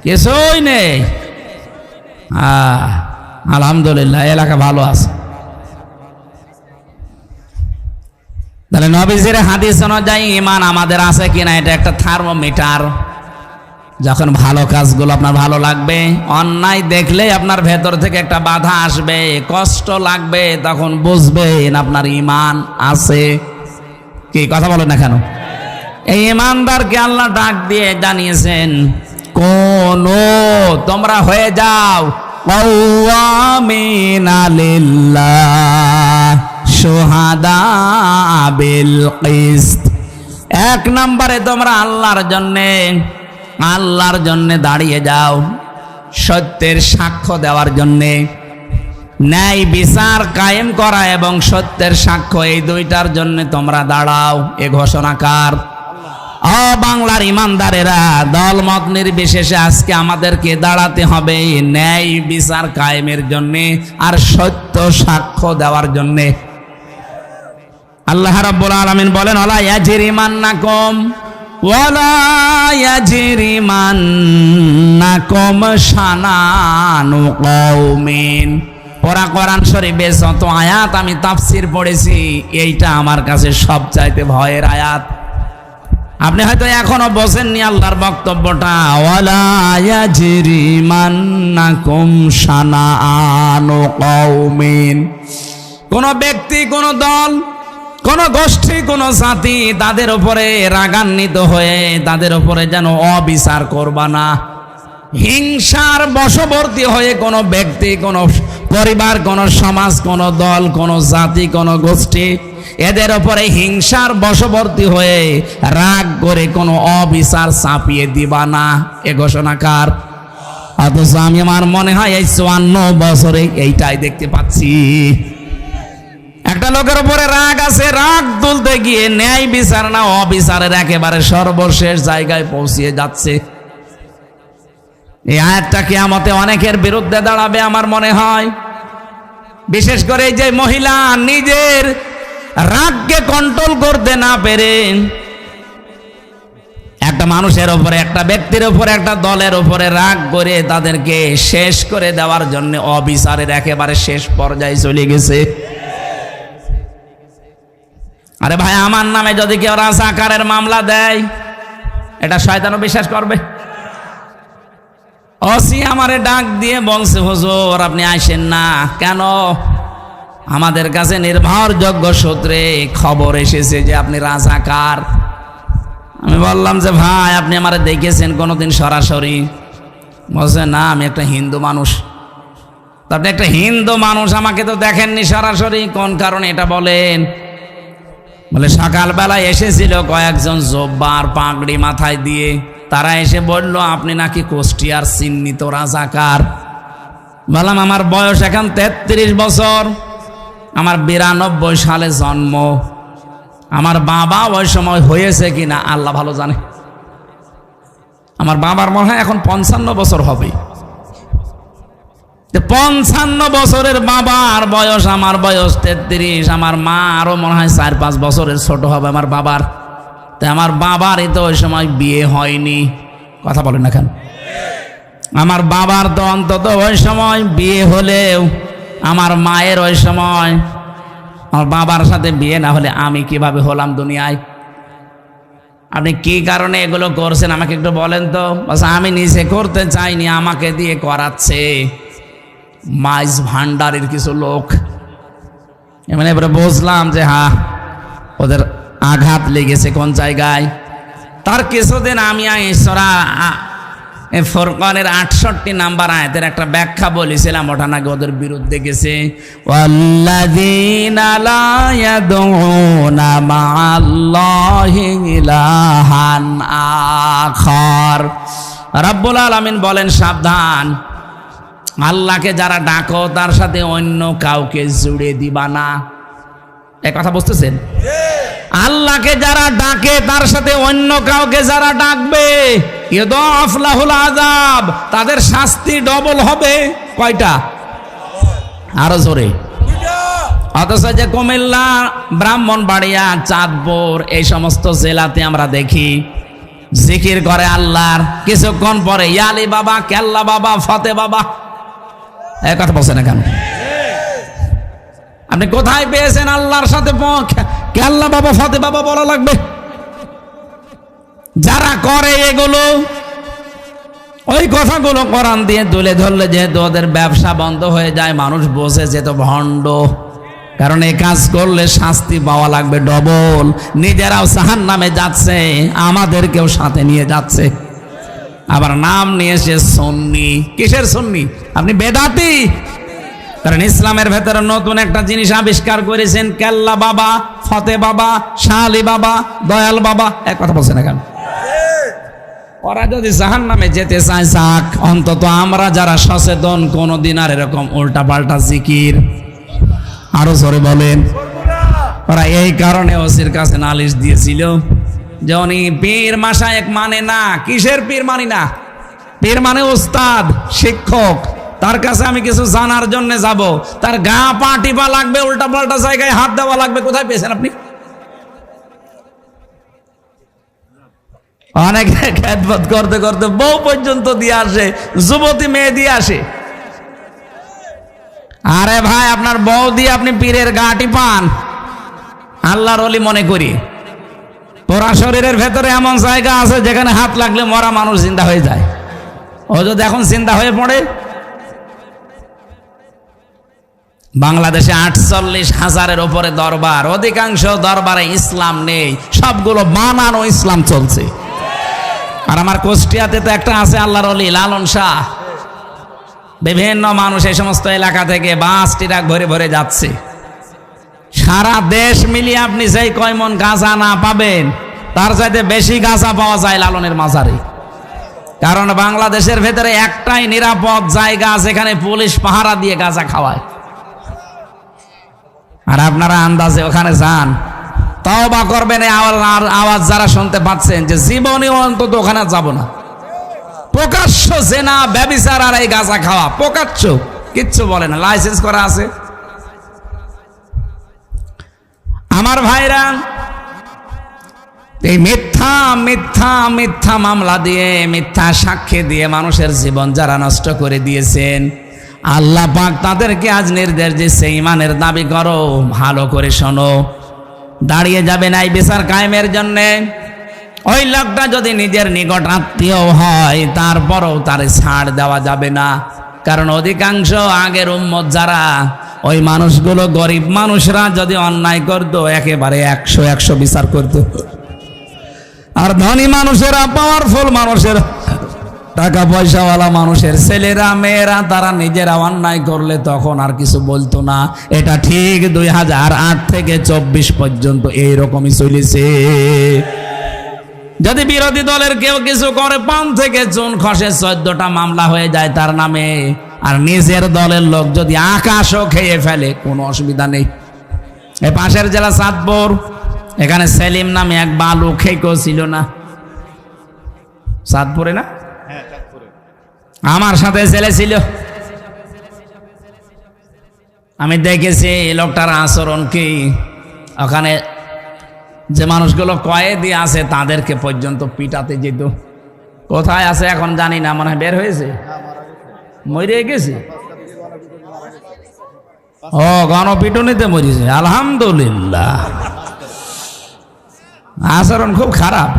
কিছুই নেই। আলহামদুলিল্লাহ, এলাকা ভালো আছে। তাহলে নবীজির হাদিস অনুযায়ী ঈমান আমাদের আছে কিনা, এটা একটা থার্মোমিটার। যখন ভালো কাজগুলো আপনার ভালো লাগবে, অন্যায় দেখলে আপনার ভেতর থেকে একটা বাধা আসবে, কষ্ট লাগবে, তখন বুঝবেন আপনার ঈমান আছে। কি কথা বলেন না কেন? এই ঈমানদারকে আল্লাহ ডাক দিয়ে জানিয়েছেন, কোন তোমরা হয়ে যাও কাওয়ামিনা লিল্লাহ শুহাদা বিল কিসত। এক নম্বরে তোমরা আল্লাহর জন্যে দাঁড়িয়ে যাও, সত্যের সাক্ষ্য দেওয়ার জন্যে। ন্যায় বিচার কায়েম করা এবং সত্যের সাক্ষ্য, এই দুইটার জন্য তোমরা দাঁড়াও। এ ঘোষণাকার বাংলার ইমানদারেরা, দলমত নির্বিশেষে আজকে আমাদেরকে দাঁড়াতে হবে ন্যায় বিচার কায়েমের জন্যে আর সত্য সাক্ষ্য দেওয়ার জন্যে। আল্লাহ রাব্বুল আলামিন বলেন, ওয়ালা ইয়াজরিমান্নাকুম শানানু কওমিন। ওরা কোরআন শরীফে যত আয়াত আমি তাফসীর পড়েছি, এইটা আমার কাছে সবচাইতে ভয়ের আয়াত। আপনি হয়তো এখনো বোঝেননি আল্লাহর বক্তব্যটা। ওয়ালা ইয়াজরিমান্নাকুম শানানু কওমিন। কোন ব্যক্তি, কোন দল, কোন গোষ্ঠী কোন জাতি তাদের উপরে রাগান্বিত হয়ে তাদের উপরে যেন অবিচার করবা না। হিংসার বশবর্তী হয়ে কোন ব্যক্তি, কোন পরিবার, কোন সমাজ, কোন দল, কোন জাতি, কোন গোষ্ঠী এদের উপরে হিংসার বশবর্তী হয়ে রাগ করে কোন অবিচার চাপিয়ে দিবা না, এ ঘোষণা কার? অথচ আমি আমার মনে হয় এই 54 বছরে এইটাই দেখতে পাচ্ছি। একটা লোকের উপরে রাগ আছে, রাগ তুলতে গিয়ে ন্যায় বিচার না অবিচারের একেবারে সর্বশেষ জায়গায় পৌঁছিয়ে যাচ্ছে। এই আয়াতটা কিয়ামতে অনেকের বিরুদ্ধে দাঁড়াবে আমার মনে হয়। বিশেষ করে এই যে মহিলা নিজের রাগকে কন্ট্রোল করতে না পেরে একটা মানুষের উপরে, একটা ব্যক্তির উপরে, একটা দলের উপরে রাগ করে তাদেরকে শেষ করে দেওয়ার জন্য অবিচারের একেবারে শেষ পর্যায়ে চলে গেছে। আরে ভাই, আমার নামে যদি কেউ রাজাকারের মামলা দেয়, এটা শয়তানও বিশ্বাস করবে? ওসি আমারে ডাক দিয়ে বলছে, হুজুর আপনি আসেন না কেন? আমাদের কাছে নির্ভরযোগ্য সূত্রে খবর এসেছে যে আপনি রাজাকার। আমি বললাম যে ভাই আপনি আমারে দেখেছেন কোনোদিন সরাসরি? বলছে না, আমি একটা হিন্দু মানুষ। তো আপনি একটা হিন্দু মানুষ, আমাকে তো দেখেননি সরাসরি, কোন কারণে এটা বলেন? বলে সকালবেলায় এসেছিল কয়েকজন জব্বার পাগড়ি মাথায় দিয়ে, তারা এসে বলল আপনি নাকি কুষ্টিয়ার চিহ্নিত রাজাকার। বললাম আমার বয়স এখন 33 বছর, আমার 92 সালে জন্ম। আমার বাবা ওই সময় হয়েছে কিনা আল্লাহ ভালো জানে। আমার বাবার মনে হয় এখন 55 বছর হবে। 55 বছরের বাবার বয়স, আমার বয়স 33, আমার মা আরো মনে হয় 4-5 বছরের ছোট হবে আমার বাবার। তাই আমার বাবারই তো ওই সময় বিয়ে হয়নি। কথা বলেন না কেন? আমার বাবার তো অন্তত ওই সময় বিয়ে হলেও আমার মায়ের ওই সময়, আমার বাবার সাথে বিয়ে না হলে আমি কিভাবে হলাম দুনিয়ায়? আপনি কি কারণে এগুলো করছেন আমাকে একটু বলেন তো। আমি নিজে করতে চাইনি, আমাকে দিয়ে করাচ্ছে মাইজ ভান্ডারের কিছু লোক। মানে এবারে বুঝলাম যে হ্যাঁ, ওদের আঘাত লেগেছে কোন জায়গায়। তার কিছুদিন আমি সূরা ফুরকানের 68 নাম্বার আয়াতের একটা ব্যাখ্যা বলেছিলাম, ওটা নাকি ওদের বিরুদ্ধে গেছে। ওয়াল্লাযীনা লা ইয়াদউনা মা'আল্লাহি ইলাহান আখার। রাব্বুল আলামিন বলেন সাবধান, আল্লাহকে যারা ডাকো তার সাথে অন্য কাউকে জুড়ে দিবা না। এই কথা বুঝতেছেন? আল্লাহকে যারা ডাকে তার সাথে অন্য কাউকে যারা ডাকবে, ইউদাফ লাহুল আযাব, তাদের শাস্তি ডবল হবে। কয়টা? আরো জোরে। অথচ যে কুমিল্লা, ব্রাহ্মণবাড়িয়া, চাঁদপুর এই সমস্ত জেলাতে আমরা দেখি জিকির করে আল্লাহর, কিছুক্ষণ পরে ইয়ালি বাবা, কেল্লা বাবা, ফতে বাবা। এই কথা বলছে না কেন? আপনি কোথায় পেয়েছেন আল্লাহর সাথে কেল্লা বাবা, ফতে বাবা বলা লাগবে? যারা করে এগুলো, ওই কথাগুলো কোরআন দিয়ে তুলে ধরলে যেহেতু ওদের ব্যবসা বন্ধ হয়ে যায়, মানুষ বসে যেত ভণ্ড। কারণ এই কাজ করলে শাস্তি পাওয়া লাগবে ডবল। নিজেরাও জাহান্নামে যাচ্ছে, আমাদেরকেও সাথে নিয়ে যাচ্ছে। আবার নাম নিয়েছে সুন্নি। কিসের সুন্নি? আপনি বেদাতি। কারণ ইসলামের ভেতরে নতুন একটা জিনিস আবিষ্কার করেছেন, কেল্লা বাবা, ফতে বাবা, শালি বাবা, দয়াল বাবা। এক কথা বলছে না কেন? ওরা যদি জাহান্নামে যেতে চায় যাক, অন্তত আমরা যারা সচেতন কোনদিন আর এরকম উল্টা পাল্টা জিকির, আরো জোরে বলেন। ওরা এই কারণে ওসির কাছে নালিশ দিয়েছিল যে উনি পীর মাশায়েখ মানে না। কিসের পীর মানি না? পীর মানে উস্তাদ, শিক্ষক। তার কাছে আমি কিছু জানার জন্য যাব, তার গা পা টিপা লাগবে, উল্টা পাল্টা জায়গায় হাত দেওয়া লাগবে। কোথায় পেয়েছেন আপনি? অনেকে খেদমত করতে করতে বউ পর্যন্ত দিয়ে আসে, যুবতী মেয়ে দিয়ে আসে। আরে ভাই, আপনার বউ দিয়ে আপনি পীরের গা টিপান? আল্লাহর ওলি মনে করি। পোড়া শরীরের ভেতরে এমন জায়গা আছে যেখানে হাত লাগলে মরা মানুষ জিন্দা হয়ে যায়। ও যদি এখন জিন্দা হয়ে পড়ে, বাংলাদেশে 48,000-এর উপরে দরবার, অধিকাংশ দরবারে ইসলাম নেই, সবগুলো বানানো ইসলাম চলছে। আর আমার কুষ্টিয়াতে তো একটা আছে আল্লাহর ওলি লালন শাহ, বিভিন্ন মানুষ এই সমস্ত এলাকা থেকে বাস ট্রাক ভরে ভরে যাচ্ছে। সারা দেশ মিলিয়ে আপনি যেই কয় মন গাঁজা না পাবেন, তার চাইতে বেশি গাঁজা পাওয়া যায় লালনের মাজারে। কারণ বাংলাদেশের ভেতরে একটাই নিরাপদ জায়গা যেখানে পুলিশ পাহারা দিয়ে গাঁজা খাওয়ায়। আর আপনারা আন্দাজে ওখানে যান, তওবা করবেন। আওয়াজ যারা শুনতে পাচ্ছেন যে জীবনেও অন্তত ওখানে যাব না। প্রকাশ্য জেনা, ব্যভিচার আর এই গাঁজা খাওয়া প্রকাশ্য, কিচ্ছু বলে না, লাইসেন্স করা আছে। আমার ভাইরা, এই মিথ্যা মিথ্যা মিথ্যা মামলা দিয়ে, মিথ্যা সাক্ষী দিয়ে মানুষের জীবন যারা নষ্ট করে দিয়েছেন, আল্লাহ পাক তাদেরকে আজ নির্দেশ দিচ্ছে, ঈমানের দাবি করো, ভালো করে শোনো। দাঁড়িয়ে যাবেন এই বিচার কায়েমের জন্যে। ওই লোকটা যদি নিজের নিকট আত্মীয় হয়, তারপরও তার ছাড় দেওয়া যাবে না। কারণ অধিকাংশ আগের উম্মত যারা, ওই মানুষগুলো গরিব মানুষরা যদি অন্যায় করত, একেবারে 100 বিচার করত। আর ধনী মানুষেরা, পাওয়ারফুল মানুষের, টাকা পয়সাওয়ালা মানুষের ছেলেরা মেয়েরা, তারা নিজেরা অন্যায় করলে তখন আর কিছু বলতো না। এটা ঠিক 2008 থেকে 24 পর্যন্ত এইরকমই চলেছে। যদি বিরোধী দলের কেউ কিছু করে, 5 থেকে জুন খসে 14টা মামলা হয়ে যায় তার নামে। আর নিজের দলের লোক যদি আকাশও খেয়ে ফেলে, কোনো অসুবিধা নেই। এই পাশের জেলা চাঁদপুর, এখানে সেলিম নামে এক বালু খেকো ছিল না, চাঁদপুরে না, আমার সাথে ছেলে ছিল। আমি দেখেছি লোকটার আচরণ কি। ওখানে যে মানুষগুলো কয়েদি আছে তাদেরকে পর্যন্ত পিটাতে যেত। কোথায় আছে এখন জানি না, মনে হয় বের হয়েছে, মরে গেছে। ও, গণপিটুনিতে মরেছে, আলহামদুলিল্লাহ। আচরণ খুব খারাপ,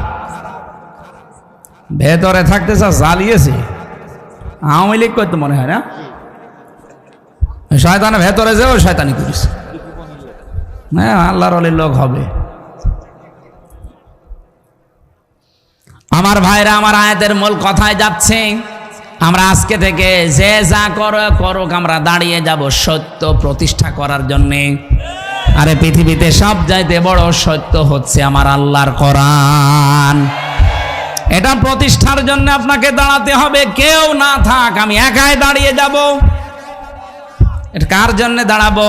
ভেতরে থাকতে জ্বালিয়েছে। আওয়ামী লীগ করতে মনে হয় না, শয়তান ভেতরে যেও শয়তানি করিস। হ্যাঁ, আল্লাহর ওলির লোক হবে। আমার ভাইরা, আমার আয়াতের মূল কথায় যাচ্ছে, আমরা আজকে থেকে যে যা করুক, আমরা দাঁড়িয়ে যাব সত্য প্রতিষ্ঠা করার জন্যে। আরে পৃথিবীতে সব চাইতে বড় সত্য হচ্ছে আমার আল্লাহর কোরআন। এটা প্রতিষ্ঠার জন্য আপনাকে দাঁড়াতে হবে। কেউ না থাক, আমি একাই দাঁড়িয়ে যাব। এটা কার জন্য দাঁড়াবো?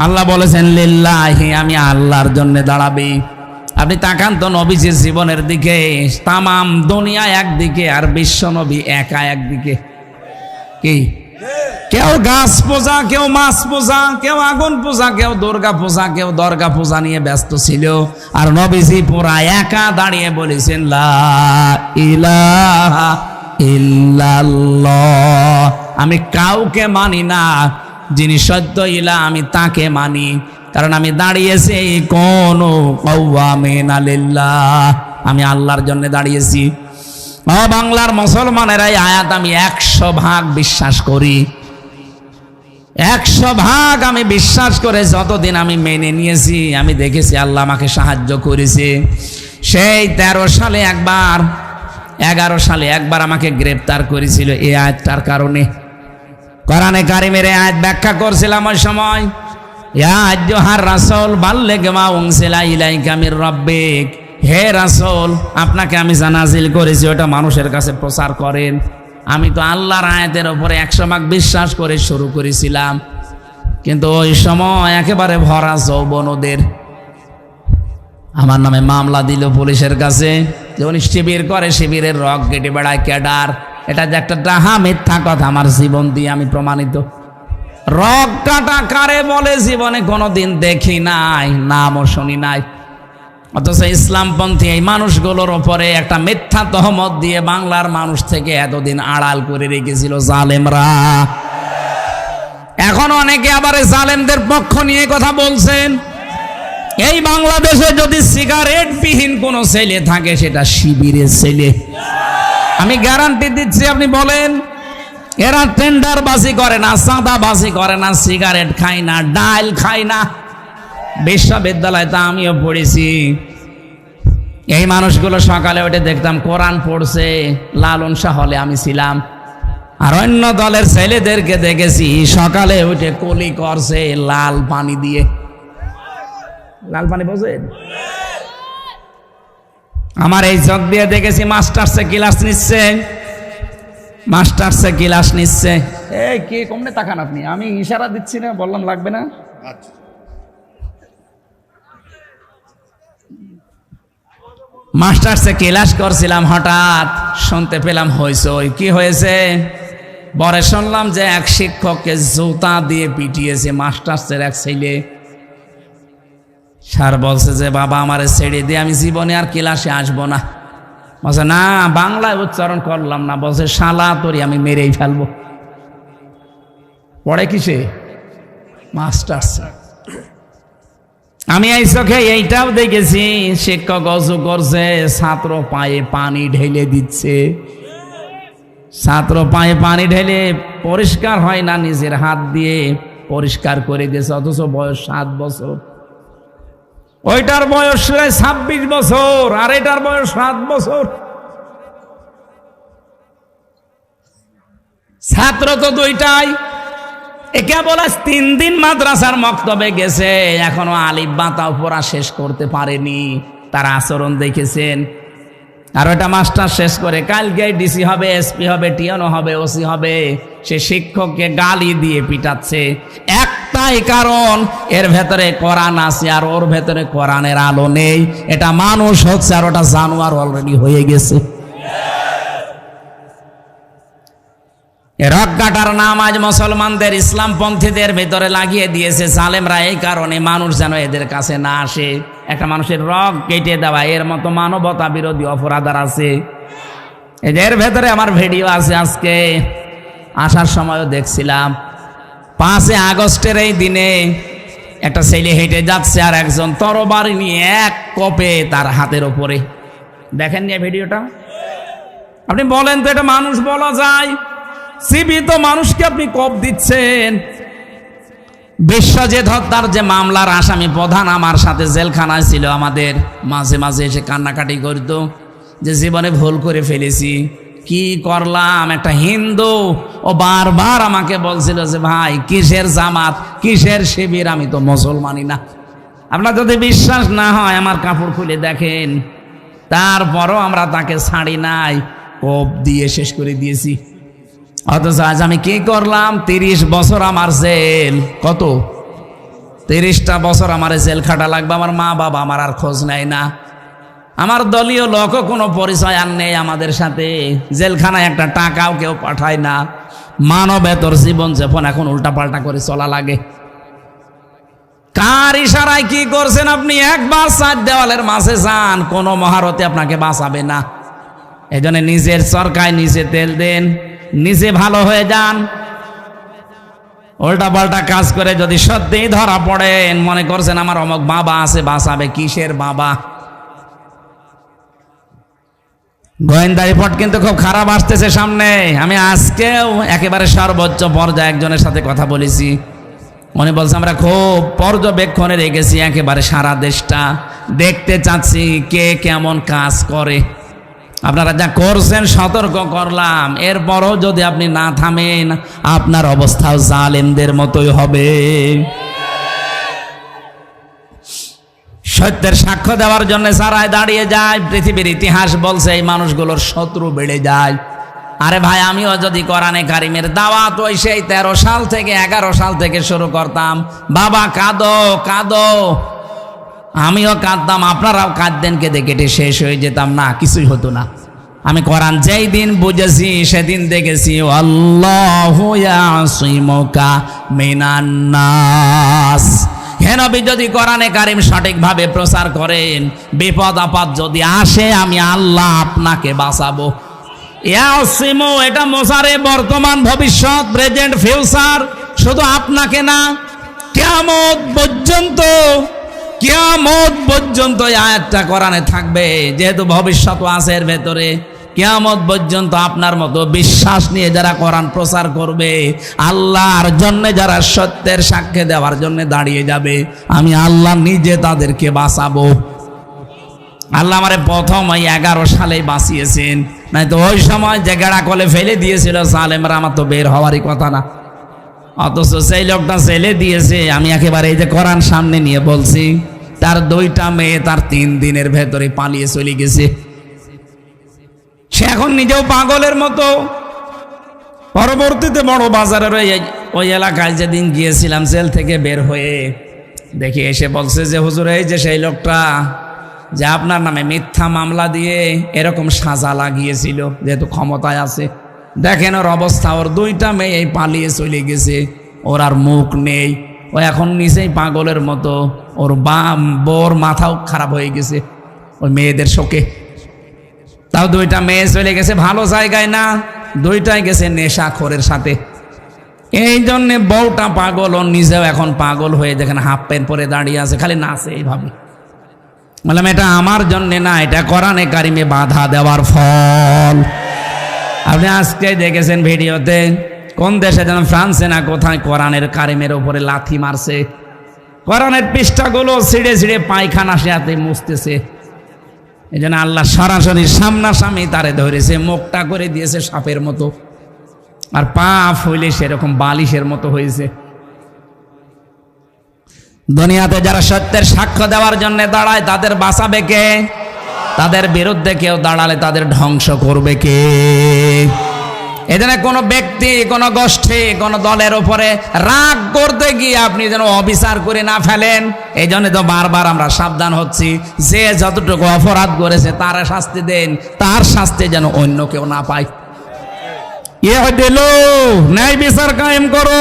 আল্লাহ বলেছেন লিল্লাহি, আমি আল্লাহর জন্য দাঁড়াবি। আপনি তাকান তো নবীজির জীবনের দিকে, তামাম দুনিয়া একদিকে আর বিশ্ব নবী একা একদিকে। কি কেউ গাছ পূজা, কেউ মাছ পূজা, কেউ আগুন পূজা, কেউ দুর্গা পূজা, কেউ দর্গা পূজা নিয়ে ব্যস্ত ছিল। আর নবীজি পুরা একা দাঁড়িয়ে বলেছেন লা ইলাহা ইল্লাল্লাহ, আমি কাউকে মানি না, যিনি সত্য ইলাহ আমি তাকে মানি। কারণ আমি দাঁড়িয়েছি কোন কওয়ামিন লিল্লাহ, আমি আল্লাহর জন্য দাঁড়িয়েছি। বাংলার মুসলমানেরা এই আয়াত আমি 100% বিশ্বাস করি। 100% আমি বিশ্বাস করে যতদিন আমি মেনে নিয়েছি, আমি দেখেছি আল্লাহ আমাকে সাহায্য করেছে। সেই 13 সালে একবার, 11 সালে একবার আমাকে গ্রেফতার করেছিল এই আয়াতটার কারণে। কোরআনে কারিমের এই আয়াত ব্যাখ্যা করছিলাম ওই সময়। ইয়া আইয়ুহার রাসূল বাল্লিগ মা উনজিলা ইলাইকা মির রাব্বিক, হে রাসূল, আপনাকে আমি যা নাজিল করেছি ওটা মানুষের কাছে প্রচার করেন। আমি তো আল্লাহর আয়াতের উপরে 100% বিশ্বাস করে শুরু করেছিলাম, কিন্তু ওই সময় একেবারে ভরা যৌবন ওদের। আমার নামে মামলা দিল পুলিশের কাছে, যে উনি শিবির করে, শিবিরের রক কেটে বেড়ায় ক্যাডার। এটা যে একটা ডাহা মিথ্যা কথা, আমার জীবন দিয়ে আমি প্রমাণিত। রক কাটা কারে বলে জীবনে কোনোদিন দেখি নাই, নামও শুনি নাই। অথচ ইসলামপন্থী এই মানুষগুলোর ওপরে একটা মিথ্যা তহমত দিয়ে বাংলার মানুষ থেকে এতদিন আড়াল করে রেখেছিল জালেমরা। এখন অনেকে আবার জালেমদের পক্ষ নিয়ে কথা বলছেন। এই বাংলাদেশে যদি সিগারেট বিহীন কোনো ছেলে থাকে, সেটা শিবিরের ছেলে। আমি গ্যারান্টি দিচ্ছি, আপনি বলেন এরা টেন্ডার বাজি করে না, চাঁদা বাজি করে না, সিগারেট খায় না, ডাল খায় না। বিশ্ববিদ্যালয়ে তা আমিও পড়েছি। এই মানুষগুলো সকালে উঠে দেখতাম কোরআন পড়ছে, লালন শাহ হলে আমি ছিলাম। আর অন্য দলের ছেলেদেরকে দেখেছি সকালে উঠে কলি করছে লাল পানি দিয়ে। লাল পানি বোঝেন? আমার এই চোখ দিয়ে দেখেছি মাস্টার্সে ক্লাস নিচ্ছে, মাস্টার্সে ক্লাস নিচ্ছে। এই কে কমনে তাকান আপনি? আমি ইশারা দিচ্ছি না, বললাম লাগবে না। মাস্টার্সে ক্লাস করছিলাম, হঠাৎ শুনতে পেলাম হইচই। কি হয়েছে? পরে শুনলাম যে এক শিক্ষককে জুতা দিয়ে পিটিয়েছে মাস্টার্সের এক ছেলে। স্যার বলছে যে বাবা আমারে ছেড়ে দিয়ে, আমি জীবনে আর ক্লাসে আসবো না। বলছে না, বাংলায় উচ্চারণ করলাম না। বলছে শালা তোরি আমি মেরেই ফেলবো। পড়ে কিসে? মাস্টার্সে। আমি এই চোখে এইটাও দেখেছি, শিক্ষক অজু করছে, ছাত্র পায়ে পানি ঢেলে দিচ্ছে। ছাত্র পায়ে পানি ঢেলে পরিষ্কার হয় না, নিজের হাত দিয়ে পরিষ্কার করে দিয়েছে, অথচ বয়স 7 বছর। ওইটার বয়স 26 বছর আর এটার বয়স 7 বছর। ছাত্র তো দুইটাই। একে বলে 3 দিন মাদ্রাসার মক্তবে গেছে, এখনো আলিফ বা তাও পড়া শেষ করতে পারেনি। তার আচরণ দেখেছেন। আর ওটা মাস্টার শেষ করে কালকে ডিসি হবে, এসপি হবে, টিএনও হবে, ওসি হবে। সে শিক্ষককে গালি দিয়ে পিটাচ্ছে। একটাই কারণ, এর ভেতরে কোরআন আছে আর ওর ভেতরে কোরআনের আলো নেই। এটা মানুষ হচ্ছে আর ওটা জানোয়ার অলরেডি হয়ে গেছে। রকগাটার নাম আজ মুসলমানদের ইসলামপন্থীদের ভেতরে লাগিয়ে দিয়েছে জালেমরা। এই কারণে মানুষ যেন এদের কাছে না আসে। একটা মানুষের রগ কেটে দেওয়া, এর মতো মানবতা বিরোধী অপরাধার আছে। এদের ভেতরে আমার ভিডিও আছে। আজকে আসার সময়ও দেখছিলাম। 5 আগস্টের এই দিনে একটা ছেলে হেঁটে যাচ্ছে আর একজন তরবারি নিয়ে এক কোপে তার হাতের ওপরে। দেখেন নিয়ে ভিডিওটা? আপনি বলেন তো এটা মানুষ বলা যায়? জীবিত মানুষকে আপনি কোপ দিচ্ছেন। বিশ্বজিৎ হত্যার যে মামলার আসামি প্রধান আমার সাথে জেলখানায় ছিল, আমাদের মাঝে মাঝে এসে কান্নাকাটি করত যে জীবনে ভুল করে ফেলেছি, কি করলাম। একটা হিন্দু ও বারবার আমাকে বলছিল যে ভাই কিসের জামাত, কিসের শিবির, আমি তো মুসলমানই না। আপনার যদি বিশ্বাস না হয় আমার কাপড় খুলে দেখেন। তারপরও আমরা তাকে ছাড়ি নাই, কোপ দিয়ে শেষ করে দিয়েছি। অথচ আজ আমি কি করলাম? 30 বছর আমার জেল। কত? 30টা বছর আমার জেল খাটা লাগবে। আমার মা বাবা আমার আর খোঁজ নেয় না। আমার দলীয় লোকও কোনো পরিচয় আর নেই আমাদের সাথে। জেলখানায় একটা টাকাও কেউ পাঠায় না। মানবেতর জীবন যাপন এখন উল্টাপাল্টা করে চলা লাগে। কার ইশারায় কি করছেন আপনি? একবার 4 দেওয়ালের মাঝে যান, কোনো মহারতে আপনাকে বাঁচাবে না। এজন্য নিজের চরকায় নিজে তেল দেন, নিজে ভালো হয়ে যান। উল্টা পাল্টা কাজ করে যদি সত্যি ধরা পড়েন, মনে করছেন আমার অমুক বাবা আছে, বাঁচাবে। কিসের বাবা? গোয়েন্দা রিপোর্ট কিন্তু খুব খারাপ আসতেছে সামনে। আমি আজকেও একেবারে সর্বোচ্চ পর্যায়ে একজনের সাথে কথা বলেছি। উনি বলছে আমরা খুব পর্যবেক্ষণে রেখেছি একেবারে সারা দেশটা, দেখতে চাচ্ছি কে কেমন কাজ করে। আপনারা যা করছেন সতর্ক করলাম, এরপরও যদি আপনি না থামেন আপনার অবস্থাও জালেমদের মতোই হবে। সত্যের সাক্ষ্য দেওয়ার জন্য যারাই দাঁড়িয়ে যায়, পৃথিবীর ইতিহাস বলছে এই মানুষগুলোর শত্রু বেড়ে যায়। আরে ভাই, আমিও যদি কোরআনে কারিমের দাওয়াত ওই সেই 13 সাল থেকে 11 সাল থেকে শুরু করতাম, বাবা কাঁদো কাঁদো, আমিও কাঁদতাম, আপনারাও কাঁদতেন, কেঁদে কেটে শেষ হয়ে যেতাম না, কিছুই হতো না। আমি কোরআন যেই দিন বুঝেছি সেদিন দেখেছি আল্লাহু ইয়াসিমুকা মিনান নাস। হে নবী, যদি কোরআনে কারিম সঠিকভাবে প্রচার করেন, বিপদ আপদ যদি আসে আমি আল্লাহ আপনাকে বাঁচাবো। ইয়াসিমু এটা মোসারে, বর্তমান ভবিষ্যৎ, প্রেজেন্ট ফিউচার, শুধু আপনাকে না, কিয়ামত পর্যন্ত। কিয়ামত পর্যন্ত এই আয়াতটা কোরআনে থাকবে, যেহেতু ভবিষ্যৎ আছে এর ভেতরে। কিয়ামত পর্যন্ত আপনার মতো বিশ্বাস নিয়ে যারা কোরআন প্রচার করবে, আল্লাহর জন্য যারা সত্যের সাক্ষ্য দেওয়ার জন্য দাঁড়িয়ে যাবে, আমি আল্লাহ নিজে তাদেরকে বাঁচাবো। আল্লাহ আমারে প্রথম ওই 11 সালে বাঁচিয়েছেন, নাই তো ওই সময় যে গেড়া কলে ফেলে দিয়েছিল সালেমরা, আমার তো বের হওয়ারই কথা না। অথচ সেই লোকটা ছেলে দিয়েছে। আমি একেবারে এই যে কোরআন সামনে নিয়ে বলছি, তার 2টা মেয়ে তার 3 দিনের ভেতরে পালিয়ে চলে গেছে। সে এখন নিজেও পাগলের মতো। পরবর্তীতে বড় বাজারের ওই এলাকায় যেদিন গিয়েছিলাম জেল থেকে বের হয়ে, দেখি এসে বলছে যে হুজুর, এই যে সেই লোকটা যে আপনার নামে মিথ্যা মামলা দিয়ে এরকম সাজা লাগিয়েছিল, যেহেতু ক্ষমতায় আছে, দেখেন ওর অবস্থা, ওর 2টা মেয়ে পালিয়ে চলে গেছে, ওর আর মুখ নেই, ও এখন নিজেই পাগলের মতো, ওর বোর মাথাও খারাপ হয়ে গেছে ওই মেয়েদের শোকে। তাও 2টা মেয়ে চলে গেছে ভালো জায়গায় না, 2টাই গেছে নেশাখোরের সাথে। এই জন্যে বউটা পাগল, ও নিজেও এখন পাগল হয়ে দেখেন হাফ প্যান্ট পরে দাঁড়িয়ে আছে, খালি নাচে এইভাবে। বললাম এটা আমার জন্যে না, এটা কোরআনে কারিমে বাধা দেওয়ার ফল। আপনি আজকে দেখেছেন ভিডিওতে, কোন দেশে যেন ফ্রান্সে না কোথায় কোরআনের কারিমের উপরে লাথি মারছে, কোরআনের পৃষ্ঠাগুলো ছিঁড়ে ছিঁড়ে পায়খানা সে হাতে মুছতেছে। এই জন্য আল্লাহ সরাসরি সামনাসামনি তারে ধরেছে, মুখটা করে দিয়েছে সাপের মতো, আর পা ফুলে সেরকম বালিশের মতো হয়েছে। দুনিয়াতে যারা সত্যের সাক্ষ্য দেওয়ার জন্য দাঁড়ায় তাদের বাঁচাবে কে? তাদের বিরুদ্ধে কেউ দাঁড়ালে তাদের ধ্বংস করবে কে? এজন্য কোনো ব্যক্তি, কোনো গোষ্ঠী, কোনো দলের উপরে রাগ করতে গিয়ে আপনি যেন অবিচার করে না ফেলেন। এই জন্য তো বারবার আমরা সাবধান হচ্ছি, যে যতটুকু অপরাধ করেছে তার শাস্তি দেন, তার শাস্তি যেন অন্য কেউ না পায়। ন্যায় বিচার কায়েম করো।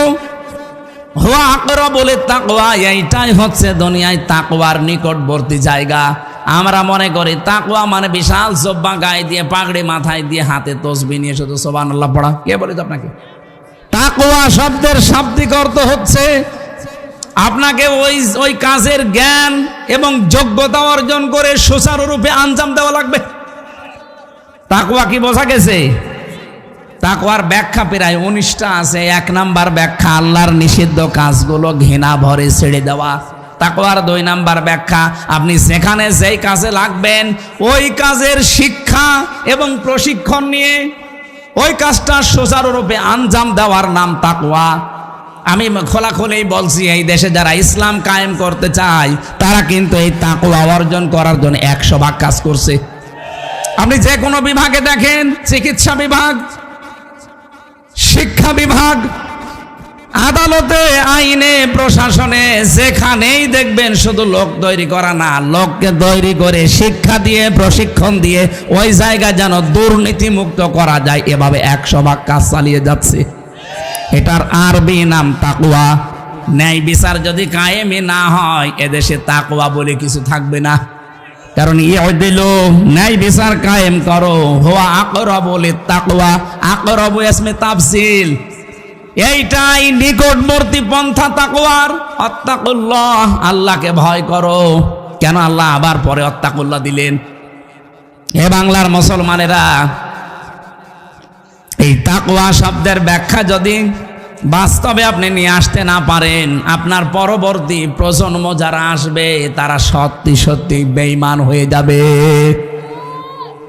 হুয়া আকরাবুল তাকওয়া, এইটাই হচ্ছে দুনিয়ায় তাকওয়ার নিকটবর্তী জায়গা। আমরা মনে করি তাকওয়া মানে বিশাল জব্বা গায়ে দিয়ে, পাগড়ি মাথায় দিয়ে, হাতে তসবিহ নিয়ে শুধু সুবহানাল্লাহ পড়া। কে বলিত আপনাকে? তাকওয়া শব্দের শাব্দিক অর্থ হচ্ছে আপনাকে ওই কাজের জ্ঞান এবং যোগ্যতা অর্জন করে সুচারুরূপে আঞ্জাম দেওয়া লাগবে। তাকওয়া কি বোঝা গেছে? তাকওয়ার ব্যাখ্যা প্রায় 19টা আছে। 1 নাম্বার ব্যাখ্যা, আল্লাহর নিষিদ্ধ কাজগুলো ঘৃণা ভরে ছেড়ে দেওয়া। তাকওয়ার 2 নাম্বার ব্যাখ্যা, আপনি যেখানে যেই কাজে লাগবেন ওই কাজের শিক্ষা এবং প্রশিক্ষণ নিয়ে ওই কাজটা সুচারুরূপে আঞ্জাম দেওয়ার নাম তাকওয়া। আমি খোলাখুলি বলছি, এই দেশে যারা ইসলাম কায়েম করতে চায় তারা কিন্তু এই তাকওয়া অর্জন করার জন্য 100 ভাগ কাজ করছে। আপনি যে কোনো বিভাগে দেখেন, চিকিৎসা বিভাগ, শিক্ষা বিভাগ, আদালতে, আইনে, প্রশাসনে, যেখানেই দেখবেন শুধু লোক তৈরি করা না, লোককে তৈরি করে শিক্ষা দিয়ে, প্রশিক্ষণ দিয়ে ওই জায়গা যেন দুর্নীতি মুক্ত করা যায়, এভাবে 100 ভাগ কাজ চালিয়ে যাচ্ছে। এটার আরবি নাম তাকওয়া। ন্যায় বিচার যদি কায়েমই না হয় এদেশে তাকওয়া বলে কিছু থাকবে না। কারণ ইউদিলু, ন্যায় বিচার কায়েম করো, হুয়া আকরাবুল তাকওয়া। আকরাবু ইসমে তাফসিল, এইটাই নিকটবর্তী পন্থা তাকওয়ার। আত্তাকুল্লাহ, আল্লাহকে ভয় করো। কেন আল্লাহ আবার পরে আত্তাকুল্লাহ দিলেন? হে বাংলার মুসলমানেরা, এই তাকওয়া শব্দের ব্যাখ্যা যদি বাস্তবে আপনি নিয়ে আসতে না পারেন, আপনার পরবর্তী প্রজন্ম যারা আসবে তারা সত্যি সত্যি বেঈমান হয়ে যাবে।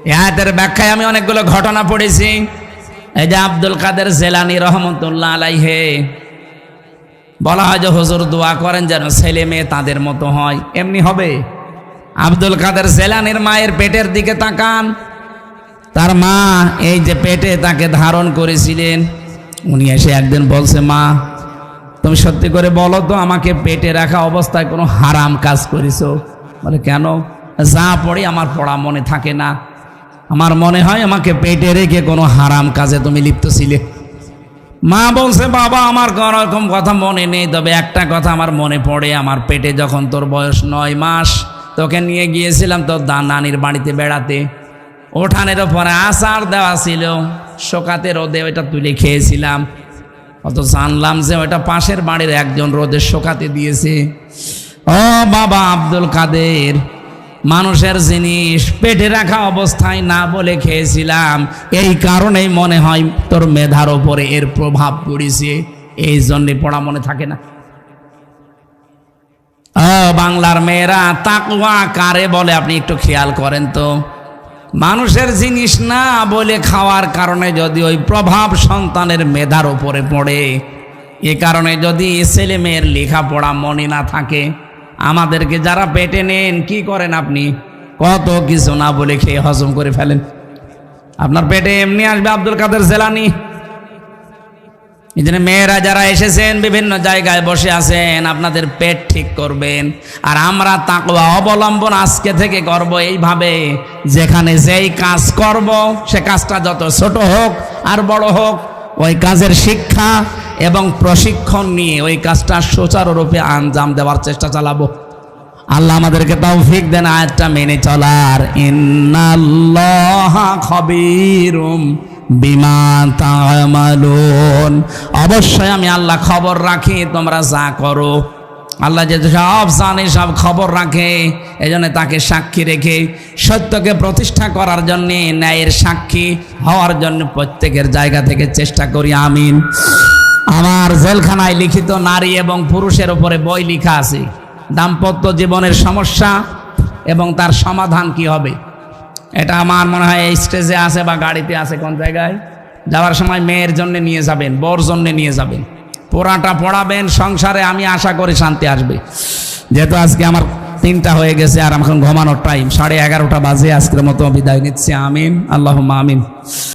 এই আয়াতের ব্যাখ্যায় আমি অনেকগুলো ঘটনা পড়েছি। এই যে আব্দুল কাদের জেলানী রহমতুল্লাহ আলাইহে, বলা হয় যে হুজুর দোয়া করেন যেন ছেলে মেয়ে তাদের মতো হয়। এমনি হবে? আব্দুল কাদের জেলানীর মায়ের পেটের দিকে তাকান। তার মা এই যে পেটে তাকে ধারণ করেছিলেন, উনি এসে একদিন বলছে, মা তুমি সত্যি করে বলো তো, আমাকে পেটে রাখা অবস্থায় কোনো হারাম কাজ করেছো? বলে কেন? যা পড়ি আমার পড়া মনে থাকে না, আমার মনে হয় আমাকে পেটে রেখে কোনো হারাম কাজে তুমি লিপ্ত ছিলে। মা বলছে, বাবা আমার কোনো রকম কথা মনে নেই, তবে একটা কথা আমার মনে পড়ে। আমার পেটে যখন তোর বয়স 9 মাস, তোকে নিয়ে গিয়েছিলাম তোর নানির বাড়িতে বেড়াতে। ওঠানের ওপরে আচার দেওয়া ছিল, শোকাতে রোদে ওইটা তুলে খেয়েছিলাম। অত জানলাম যে ওইটা পাশের বাড়ির একজন রোদে শোকাতে দিয়েছে। ও বাবা আব্দুল কাদের, মানুষের জিনিস পেটে রাখা অবস্থায় না বলে খেয়েছিলাম, এই কারণেই মনে হয় তোর মেধার ওপরে এর প্রভাব পড়েছে, এই জন্যে পড়া মনে থাকে না। বাংলার মেয়েরা তাকওয়া কারে বলে আপনি একটু খেয়াল করেন তো। মানুষের জিনিস না বলে খাওয়ার কারণে যদি ওই প্রভাব সন্তানের মেধার উপরে পড়ে, এ কারণে যদি ছেলে মেয়ের লেখাপড়া মনে না থাকে, আমাদেরকে যারা পেটে নেন কি করেন আপনি? কত কিছু না বলে খেয়ে হজম করে ফেলেন। আপনার পেটে এমনি আসবে আব্দুল কাদের জেলানি। এই জন্য মেয়েরা যারা এসেছেন বিভিন্ন জায়গায় বসে আছেন, আপনাদের পেট ঠিক করবেন। আর আমরা তাকওয়া অবলম্বন আজকে থেকে করব এইভাবে, যেখানে যেই কাজ করব সে কাজটা যত ছোট হোক আর বড় হোক, ওই কাজের শিক্ষা এবং প্রশিক্ষণ নিয়ে ওই কাজটা সুচারুরূপে আঞ্জাম দেওয়ার চেষ্টা চালাবো। আল্লাহ আমাদেরকে তৌফিক দেন আয়াতটা মেনে চলার। ইন্নাল্লাহা খাবীরুম বিমা তা'মালুন, অবশ্যই আমি আল্লাহ খবর রাখি তোমরা যা করো। আল্লাহ যে সব জানে, সব খবর রাখে, এই জন্য তাকে সাক্ষী রেখে সত্যকে প্রতিষ্ঠা করার জন্য, ন্যায়ের সাক্ষী হওয়ার জন্য প্রত্যেকের জায়গা থেকে চেষ্টা করি। আমিন। আমার জেলখানায় লিখিত নারী এবং পুরুষের উপরে বই লেখা আছে, দাম্পত্য জীবনের সমস্যা এবং তার সমাধান কি হবে। এটা আমার মনে হয় এই স্টেজে আছে বা গাড়িতে আছে, কোন জায়গায় যাওয়ার সময় মেয়ের জন্য নিয়ে যাবেন, বর জন্য নিয়ে যাবেন, পোড়াটা পড়াবেন। সংসারে আমি আশা করি শান্তি আসবে। যেহেতু আজকে আমার 3টা হয়ে গেছে আর এখন ঘুমানোর টাইম, 11:30 বাজে। আজকের মতো বিদায় নিচ্ছি। আমিন, আল্লাহুম্মা আমিন।